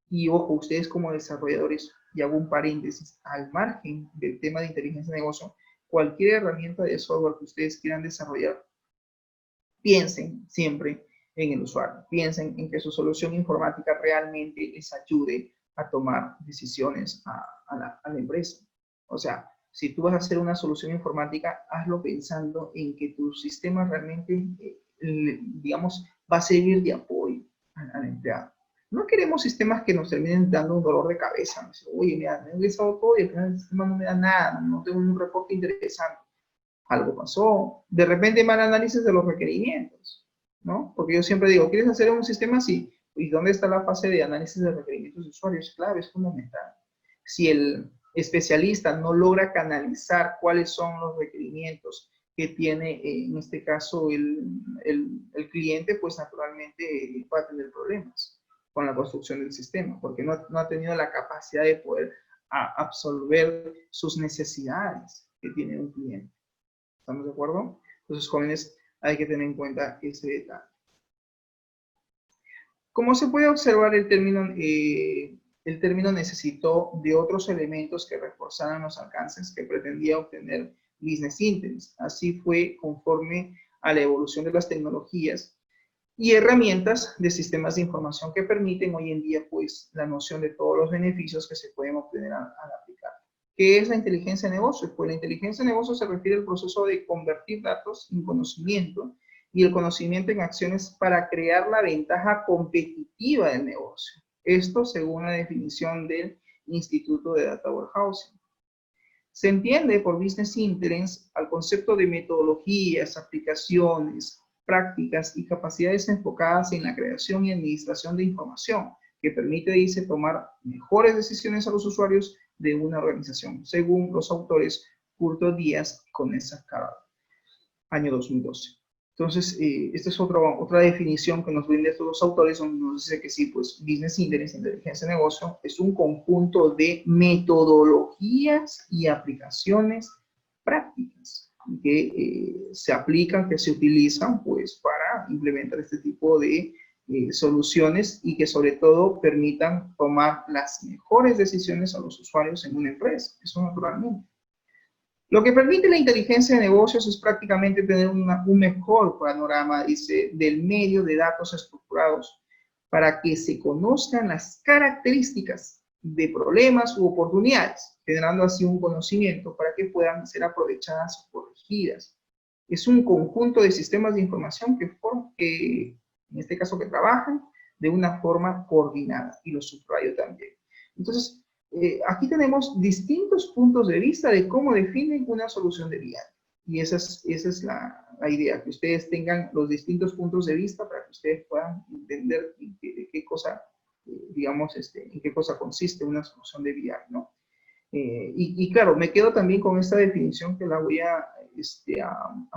y ojo, ustedes como desarrolladores y hago un paréntesis, al margen del tema de inteligencia de negocio, cualquier herramienta de software que ustedes quieran desarrollar, piensen siempre en el usuario, piensen en que su solución informática realmente les ayude a tomar decisiones a la empresa. O sea, si tú vas a hacer una solución informática, hazlo pensando en que tu sistema realmente, digamos, va a servir de apoyo al empleado. No queremos sistemas que nos terminen dando un dolor de cabeza. Oye, mira, me he ingresado todo y al final el sistema no me da nada, no tengo un reporte interesante. Algo pasó. De repente mal análisis de los requerimientos, ¿no? Porque yo siempre digo, ¿quieres hacer un sistema así? ¿Y dónde está la fase de análisis de requerimientos de usuarios? Claro, es fundamental. Si el especialista no logra canalizar cuáles son los requerimientos que tiene, en este caso, el cliente, pues naturalmente va a tener problemas con la construcción del sistema, porque no ha tenido la capacidad de poder absorber sus necesidades que tiene un cliente. ¿Estamos de acuerdo? Entonces, jóvenes, hay que tener en cuenta ese detalle. Como se puede observar, el término necesitó de otros elementos que reforzaran los alcances que pretendía obtener Business Intelligence. Así fue conforme a la evolución de las tecnologías y herramientas de sistemas de información que permiten hoy en día, pues, la noción de todos los beneficios que se pueden obtener al aplicar. ¿Qué es la inteligencia de negocio? Pues la inteligencia de negocio se refiere al proceso de convertir datos en conocimiento y el conocimiento en acciones para crear la ventaja competitiva del negocio. Esto según la definición del Instituto de Data Warehousing. Se entiende por Business Intelligence al concepto de metodologías, aplicaciones, prácticas y capacidades enfocadas en la creación y administración de información que permite, dice, tomar mejores decisiones a los usuarios de una organización, según los autores Curto Díaz y Conesa Carl, año 2012. Entonces, esta es otra definición que nos brinda estos dos autores, donde nos dice que sí, pues Business Intelligence, inteligencia de negocio, es un conjunto de metodologías y aplicaciones prácticas que se aplican, que se utilizan, pues, para implementar este tipo de soluciones y que sobre todo permitan tomar las mejores decisiones a los usuarios en una empresa. Eso naturalmente. Lo que permite la inteligencia de negocios es prácticamente tener un mejor panorama, dice, del medio de datos estructurados para que se conozcan las características de problemas u oportunidades, generando así un conocimiento para que puedan ser aprovechadas o corregidas. Es un conjunto de sistemas de información que en este caso, que trabajan de una forma coordinada, y lo subrayo también. Entonces, aquí tenemos distintos puntos de vista de cómo definen una solución de BI. Y esa es la idea, que ustedes tengan los distintos puntos de vista para que ustedes puedan entender de qué cosa, digamos, en qué cosa consiste una solución de BI, ¿no? Y claro, me quedo también con esta definición que la voy a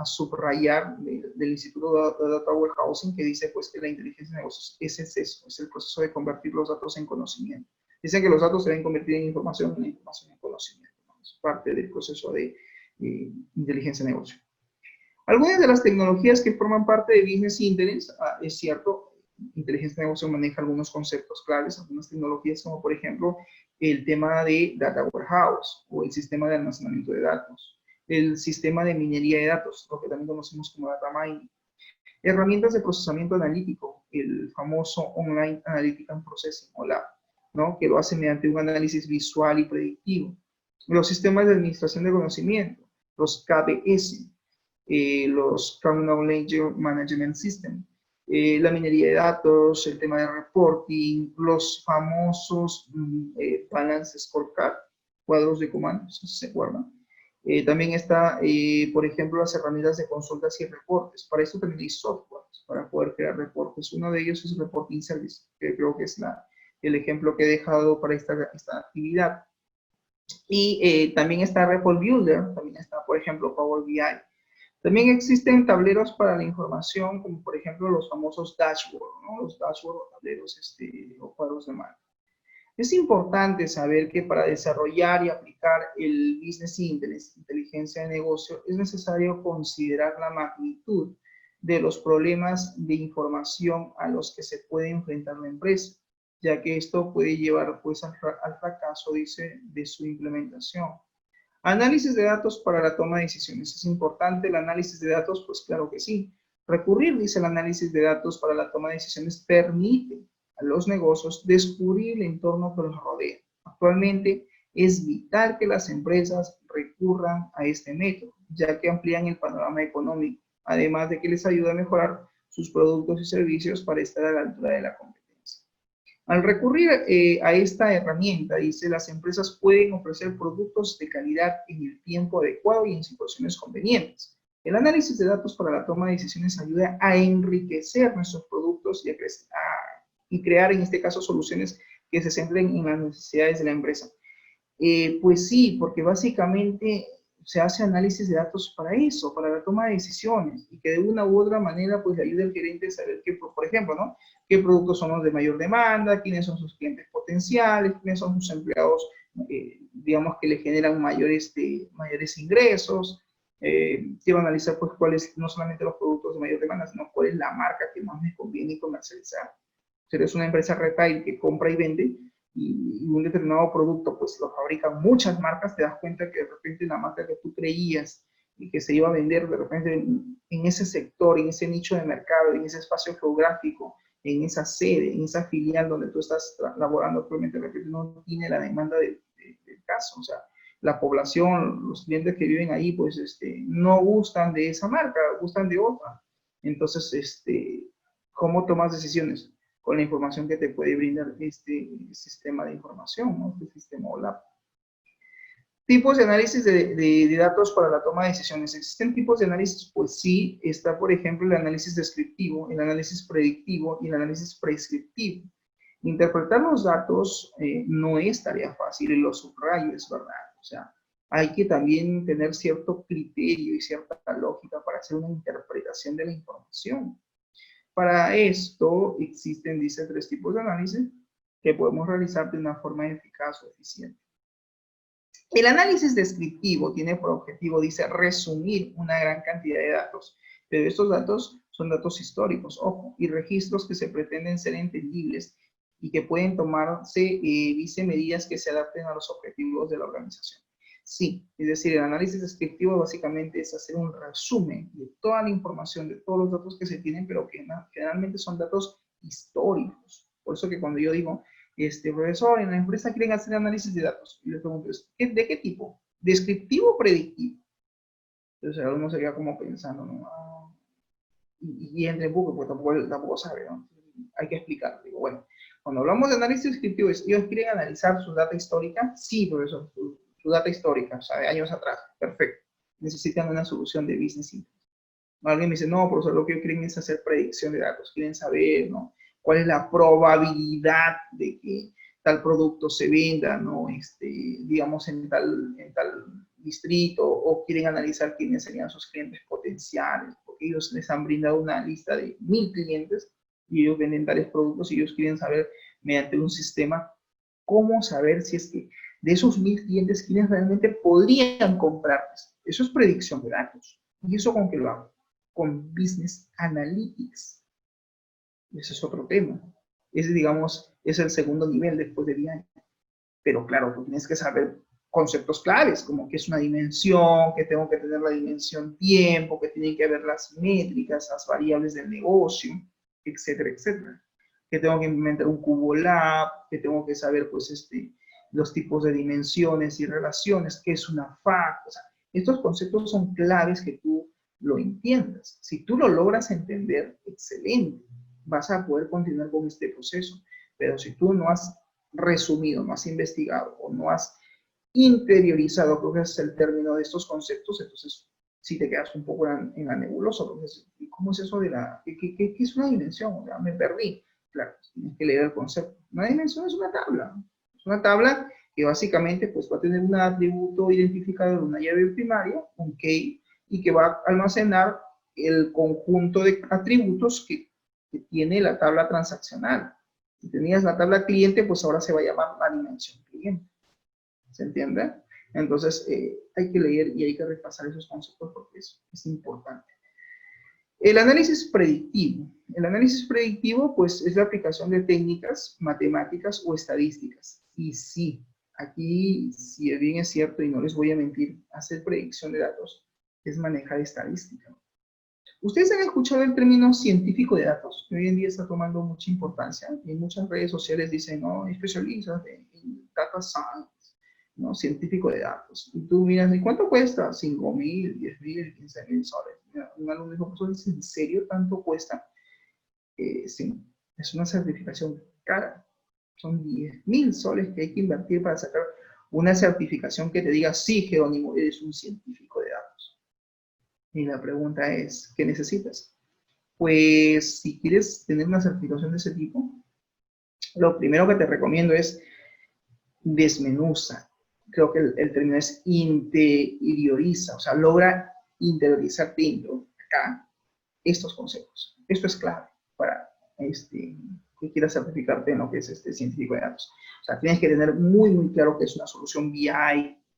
subrayar del Instituto de Data Warehousing, que dice pues que la inteligencia de negocios es eso, es el proceso de convertir los datos en conocimiento. Dicen que los datos se deben convertir en información y la información en conocimiento, ¿no? Es parte del proceso de inteligencia de negocio. Algunas de las tecnologías que forman parte de Business Intelligence, es cierto, inteligencia de negocio maneja algunos conceptos claves, algunas tecnologías como por ejemplo el tema de Data Warehouse o el sistema de almacenamiento de datos, el sistema de minería de datos, lo que también conocemos como Data Mining, herramientas de procesamiento analítico, el famoso Online Analytical Processing, o LAP, ¿no? Que lo hace mediante un análisis visual y predictivo. Los sistemas de administración de conocimiento, los KBS, los Cloud Knowledge Management System, la minería de datos, el tema de reporting, los famosos Balance Scorecard, cuadros de comandos, ¿se acuerdan? También está, por ejemplo, las herramientas de consultas y reportes. Para eso también hay software para poder crear reportes. Uno de ellos es Reporting Service, que creo que es el ejemplo que he dejado para esta actividad. Y también está Report Builder, también está, por ejemplo, Power BI. También existen tableros para la información, como por ejemplo los famosos dashboards, ¿no? Los dashboards o tableros o cuadros de mano. Es importante saber que para desarrollar y aplicar el Business Intelligence, inteligencia de negocio, es necesario considerar la magnitud de los problemas de información a los que se puede enfrentar la empresa. ya que esto puede llevar pues al fracaso, dice, de su implementación. Análisis de datos para la toma de decisiones. ¿Es importante el análisis de datos? Pues claro que sí. Recurrir, dice, el análisis de datos para la toma de decisiones permite a los negocios descubrir el entorno que los rodea. Actualmente es vital que las empresas recurran a este método, ya que amplían el panorama económico, además de que les ayuda a mejorar sus productos y servicios para estar a la altura de la competencia. Al recurrir a esta herramienta, dice, las empresas pueden ofrecer productos de calidad en el tiempo adecuado y en situaciones convenientes. El análisis de datos para la toma de decisiones ayuda a enriquecer nuestros productos y crear, en este caso, soluciones que se centren en las necesidades de la empresa. Pues sí, porque básicamente se hace análisis de datos para eso, para la toma de decisiones, y que de una u otra manera pues le ayude al gerente a saber qué, por ejemplo, ¿no? Qué productos son los de mayor demanda, quiénes son sus clientes potenciales, quiénes son sus empleados, digamos, que le generan mayores ingresos. Quiero analizar pues cuáles, no solamente los productos de mayor demanda, sino cuál es la marca que más me conviene comercializar. Si eres una empresa retail que compra y vende, y un determinado producto pues lo fabrican muchas marcas, te das cuenta que de repente la marca que tú creías y que se iba a vender de repente en ese sector, en ese nicho de mercado, en ese espacio geográfico, en esa sede, en esa filial donde tú estás laborando, probablemente de repente no tiene la demanda del caso. O sea, la población, los clientes que viven ahí, pues no gustan de esa marca, gustan de otra. Entonces, ¿cómo tomas decisiones? Con la información que te puede brindar este sistema de información, ¿no? Este sistema OLAP. Tipos de análisis de datos para la toma de decisiones. ¿Existen tipos de análisis? Pues sí, está por ejemplo el análisis descriptivo, el análisis predictivo y el análisis prescriptivo. Interpretar los datos no es tarea fácil, y lo subrayo, es verdad. O sea, hay que también tener cierto criterio y cierta lógica para hacer una interpretación de la información. Para esto existen, dice, 3 tipos de análisis que podemos realizar de una forma eficaz o eficiente. El análisis descriptivo tiene por objetivo, dice, resumir una gran cantidad de datos, pero estos datos son datos históricos, ojo, y registros que se pretenden ser entendibles y que pueden tomarse, dice, medidas que se adapten a los objetivos de la organización. Sí, es decir, el análisis descriptivo básicamente es hacer un resumen de toda la información, de todos los datos que se tienen, pero que generalmente son datos históricos. Por eso que cuando yo digo, profesor, en la empresa quieren hacer análisis de datos, y les pregunto, ¿de qué tipo? ¿Descriptivo o predictivo? Entonces uno se queda como pensando, ¿no? Y entre un poco, pues tampoco sabe, ¿no? Hay que explicar. Digo, bueno, cuando hablamos de análisis descriptivo, ¿ellos quieren analizar su data histórica? Sí, profesor, su data histórica, o sea, de años atrás, perfecto. Necesitan una solución de business intelligence. Alguien me dice, no, profesor, lo que quieren es hacer predicción de datos, quieren saber, ¿no? ¿Cuál es la probabilidad de que tal producto se venda, ¿no? Digamos, en tal distrito, o quieren analizar quiénes serían sus clientes potenciales, porque ellos les han brindado una lista de 1000 clientes y ellos venden tales productos y ellos quieren saber, mediante un sistema, cómo saber si es que de esos 1000 clientes, quiénes realmente podrían comprarles. Eso es predicción de datos. ¿Y eso con qué lo hago? Con Business Analytics. Ese es otro tema. Ese, digamos, es el segundo nivel después de BI. Pero claro, tú tienes que saber conceptos claves, como que es una dimensión, que tengo que tener la dimensión tiempo, que tienen que haber las métricas, las variables del negocio, etcétera, etcétera. Que tengo que implementar un cubo lab, que tengo que saber, pues, los tipos de dimensiones y relaciones, qué es una FAC. O sea, estos conceptos son claves que tú lo entiendas. Si tú lo logras entender, excelente, vas a poder continuar con este proceso. Pero si tú no has resumido, no has investigado o no has interiorizado, creo que es el término de estos conceptos, entonces si te quedas un poco en la nebulosa, entonces, ¿cómo es eso de qué es una dimensión? O sea, me perdí. Claro, tienes que leer el concepto. Una dimensión es una tabla. Es una tabla que básicamente pues, va a tener un atributo identificador, una llave primaria, un key, y que va a almacenar el conjunto de atributos que tiene la tabla transaccional. Si tenías la tabla cliente, pues ahora se va a llamar la dimensión cliente. ¿Se entiende? Entonces, hay que leer y hay que repasar esos conceptos porque es importante. El análisis predictivo. El análisis predictivo, pues, es la aplicación de técnicas matemáticas o estadísticas. Y sí, aquí, si bien es cierto, y no les voy a mentir, hacer predicción de datos es manejar estadística. Ustedes han escuchado el término científico de datos, que hoy en día está tomando mucha importancia. Y en muchas redes sociales dicen, no, especialízate en data science, ¿no? Científico de datos. Y tú miras, ¿y cuánto cuesta? 5.000, 10.000, 15.000 soles. Mira, un alumno dijo, ¿pues en serio tanto cuesta? Sí, es una certificación cara. Son 10.000 soles que hay que invertir para sacar una certificación que te diga, sí, Jerónimo, eres un científico de datos. Y la pregunta es, ¿qué necesitas? Pues si quieres tener una certificación de ese tipo, lo primero que te recomiendo es desmenuza. Creo que el término es interioriza, o sea, logra interiorizar dentro, acá, estos conceptos. Esto es clave para que quieras certificarte en lo que es científico de datos. O sea, tienes que tener muy claro qué es una solución BI,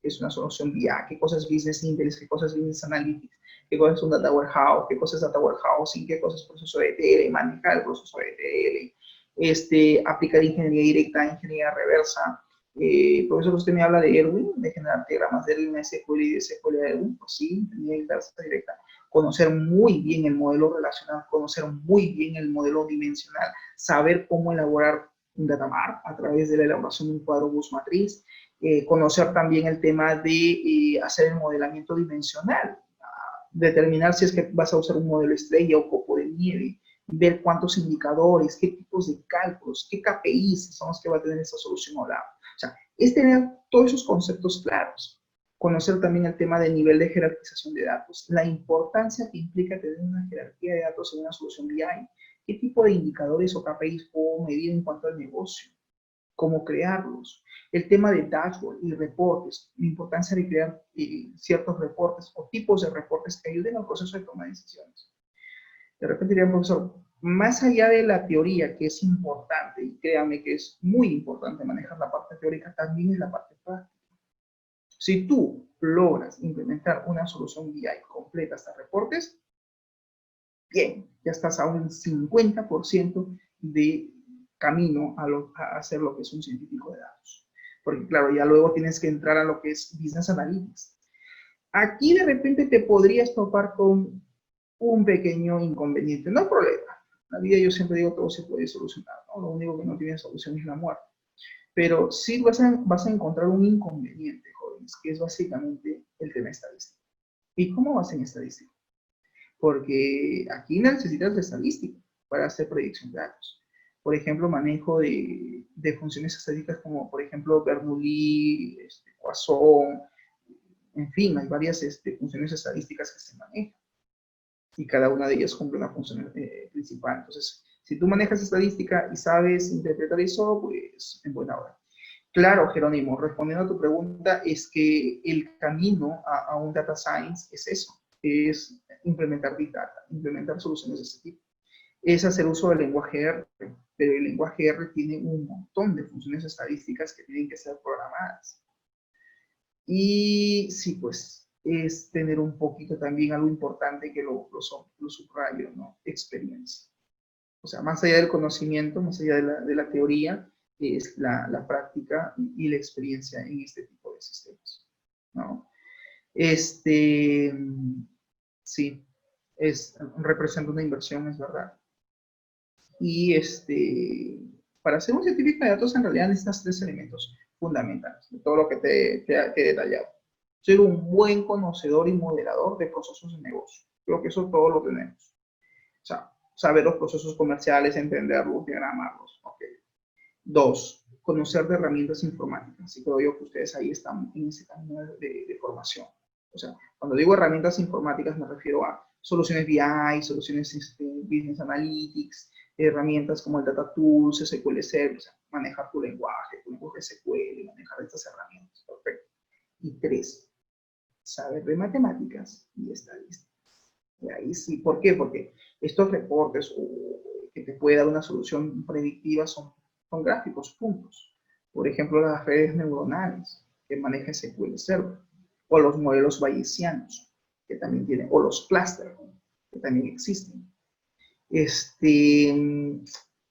qué es una solución BI, qué cosas es Business Intelligence, qué cosas es Business Analytics, qué cosas es un Data Warehouse, qué cosas es Data Warehousing, qué cosas es proceso de ETL, manejar el proceso de ETL, aplicar ingeniería directa, ingeniería reversa. Profesor, usted me habla de Erwin, de generar diagramas de Erwin, SQL y de SQL de Erwin, pues sí, ingeniería inversa directa. Conocer muy bien el modelo relacional, conocer muy bien el modelo dimensional, saber cómo elaborar un datamart a través de la elaboración de un cuadro bus matriz, conocer también el tema de hacer el modelamiento dimensional, determinar si es que vas a usar un modelo estrella o copo de nieve, ver cuántos indicadores, qué tipos de cálculos, qué KPIs son los que va a tener esa solución o la. O sea, es tener todos esos conceptos claros. Conocer también el tema del nivel de jerarquización de datos, la importancia que implica tener una jerarquía de datos en una solución BI, qué tipo de indicadores o KPIs puedo medir en cuanto al negocio, cómo crearlos, el tema de dashboard y reportes, la importancia de crear ciertos reportes o tipos de reportes que ayuden al proceso de toma de decisiones. De repente diría, profesor, más allá de la teoría, que es importante, y créame que es muy importante manejar la parte teórica, también es la parte práctica. Si tú logras implementar una solución BI completa hasta reportes, bien, ya estás a un 50% de camino a hacer lo que es un científico de datos. Porque claro, ya luego tienes que entrar a lo que es Business Analytics. Aquí de repente te podrías topar con un pequeño inconveniente. No hay problema. La vida, yo siempre digo, todo se puede solucionar, ¿no? Lo único que no tiene solución es la muerte. Pero sí vas a encontrar un inconveniente, jóvenes, que es básicamente el tema estadístico. ¿Y cómo vas en estadística? Porque aquí necesitas de estadística para hacer predicción de datos. Por ejemplo, manejo de funciones estadísticas como, por ejemplo, Bernoulli, Poisson, en fin, hay varias funciones estadísticas que se manejan y cada una de ellas cumple una función principal. Entonces, si tú manejas estadística y sabes interpretar eso, pues en buena hora. Claro, Jerónimo, respondiendo a tu pregunta, es que el camino a un data science es eso, es implementar big data, implementar soluciones de ese tipo. Es hacer uso del lenguaje R, pero el lenguaje R tiene un montón de funciones estadísticas que tienen que ser programadas. Y sí, pues, es tener un poquito también algo importante que lo subrayo, ¿no? Experiencia. O sea, más allá del conocimiento, más allá de la teoría, es la práctica y la experiencia en este tipo de sistemas, ¿no? Sí, representa una inversión, es verdad. Y para ser un científico de datos, en realidad necesitas tres elementos fundamentales, de todo lo que te he detallado. Ser un buen conocedor y moderador de procesos de negocio. Creo que eso todo lo tenemos. O sea, saber los procesos comerciales, entenderlos, diagramarlos. Okay. Dos, conocer de herramientas informáticas. Y creo yo que ustedes ahí están en ese camino de formación. O sea, cuando digo herramientas informáticas me refiero a soluciones BI, soluciones Business Analytics, herramientas como el Data Tools, SQL Server, o sea, manejar tu lenguaje SQL, manejar estas herramientas. Perfecto. Y tres, saber de matemáticas y estadística. Y ahí sí, ¿por qué? Porque estos reportes que te puede dar una solución predictiva son gráficos, puntos. Por ejemplo, las redes neuronales que maneja SQL Server, o los modelos bayesianos que también tienen, o los clústeres. que también existen.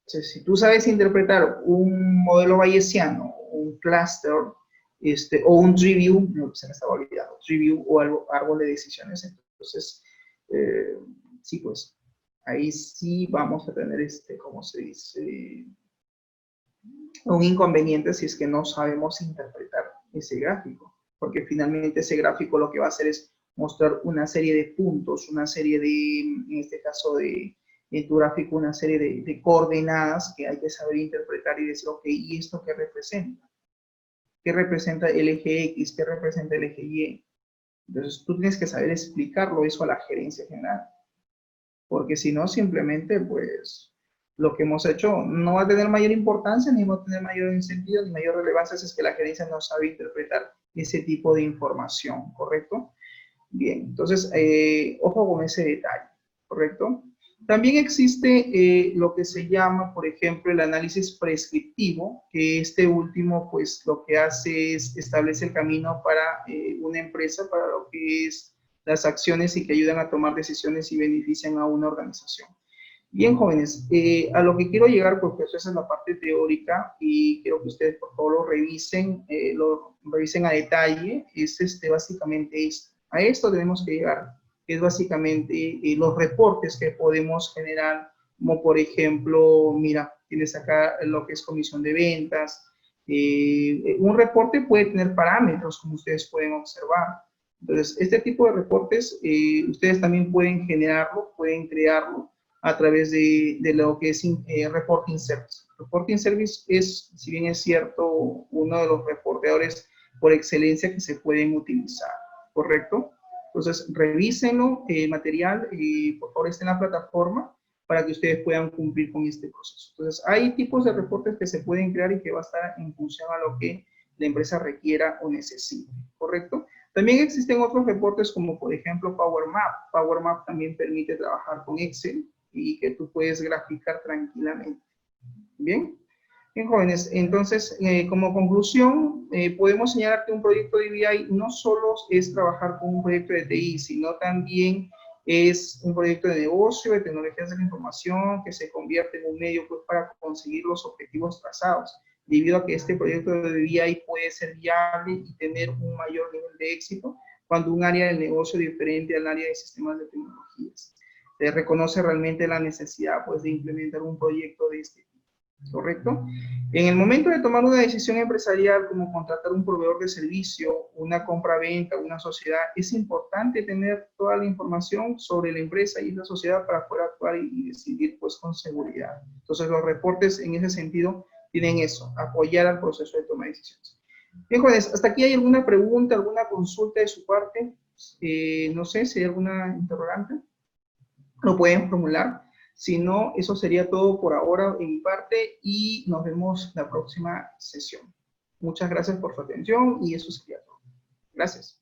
Si tú sabes interpretar un modelo bayesiano, un clúster, o un tree view, no, se me estaba olvidando, tree view o algo, árbol de decisiones, entonces, sí, pues, ahí sí vamos a tener, ¿cómo se dice? Un inconveniente si es que no sabemos interpretar ese gráfico, porque finalmente ese gráfico lo que va a hacer es mostrar una serie de puntos, una serie de, en este caso en tu gráfico, una serie de coordenadas que hay que saber interpretar y decir, ok, ¿y esto qué representa? ¿Qué representa el eje X? ¿Qué representa el eje Y? Entonces tú tienes que saber explicarlo eso a la gerencia general, porque si no, simplemente, pues, lo que hemos hecho no va a tener mayor importancia, ni va a tener mayor sentido, ni mayor relevancia, si es que la gerencia no sabe interpretar ese tipo de información, ¿correcto? Bien, entonces, ojo con ese detalle, ¿correcto? También existe lo que se llama, por ejemplo, el análisis prescriptivo, que este último, pues, lo que hace es establece el camino para una empresa, para lo que es las acciones y que ayudan a tomar decisiones y benefician a una organización. Bien, jóvenes, a lo que quiero llegar, porque esa es la parte teórica y quiero que ustedes por favor lo revisen a detalle, es básicamente esto. A esto tenemos que llegar, que es básicamente los reportes que podemos generar, como por ejemplo, mira, tienes acá lo que es comisión de ventas. Un reporte puede tener parámetros, como ustedes pueden observar. Entonces, este tipo de reportes, ustedes también pueden generarlo, pueden crearlo a través de lo que es Reporting Service. Reporting Service es, si bien es cierto, uno de los reporteadores por excelencia que se pueden utilizar, ¿correcto? Entonces, revísenlo, material, por favor, esté en la plataforma para que ustedes puedan cumplir con este proceso. Entonces, hay tipos de reportes que se pueden crear y que va a estar en función a lo que la empresa requiera o necesite, ¿correcto? También existen otros reportes como, por ejemplo, Power Map. Power Map también permite trabajar con Excel y que tú puedes graficar tranquilamente. Bien, bien jóvenes, entonces como conclusión podemos señalar que un proyecto de BI no solo es trabajar con un proyecto de TI, sino también es un proyecto de negocio, de tecnologías de la información, que se convierte en un medio pues, para conseguir los objetivos trazados, debido a que este proyecto de BI puede ser viable y tener un mayor nivel de éxito cuando un área del negocio es diferente al área de sistemas de tecnologías. Se reconoce realmente la necesidad pues, de implementar un proyecto de este tipo, ¿correcto? En el momento de tomar una decisión empresarial como contratar un proveedor de servicio, una compra-venta, una sociedad, es importante tener toda la información sobre la empresa y la sociedad para poder actuar y decidir pues, con seguridad. Entonces los reportes en ese sentido tienen eso, apoyar al proceso de toma de decisiones. Bien, jóvenes, ¿hasta aquí hay alguna pregunta, alguna consulta de su parte? No sé si hay alguna interrogante. Lo pueden formular. Si no, eso sería todo por ahora en mi parte y nos vemos la próxima sesión. Muchas gracias por su atención y eso sería todo. Gracias.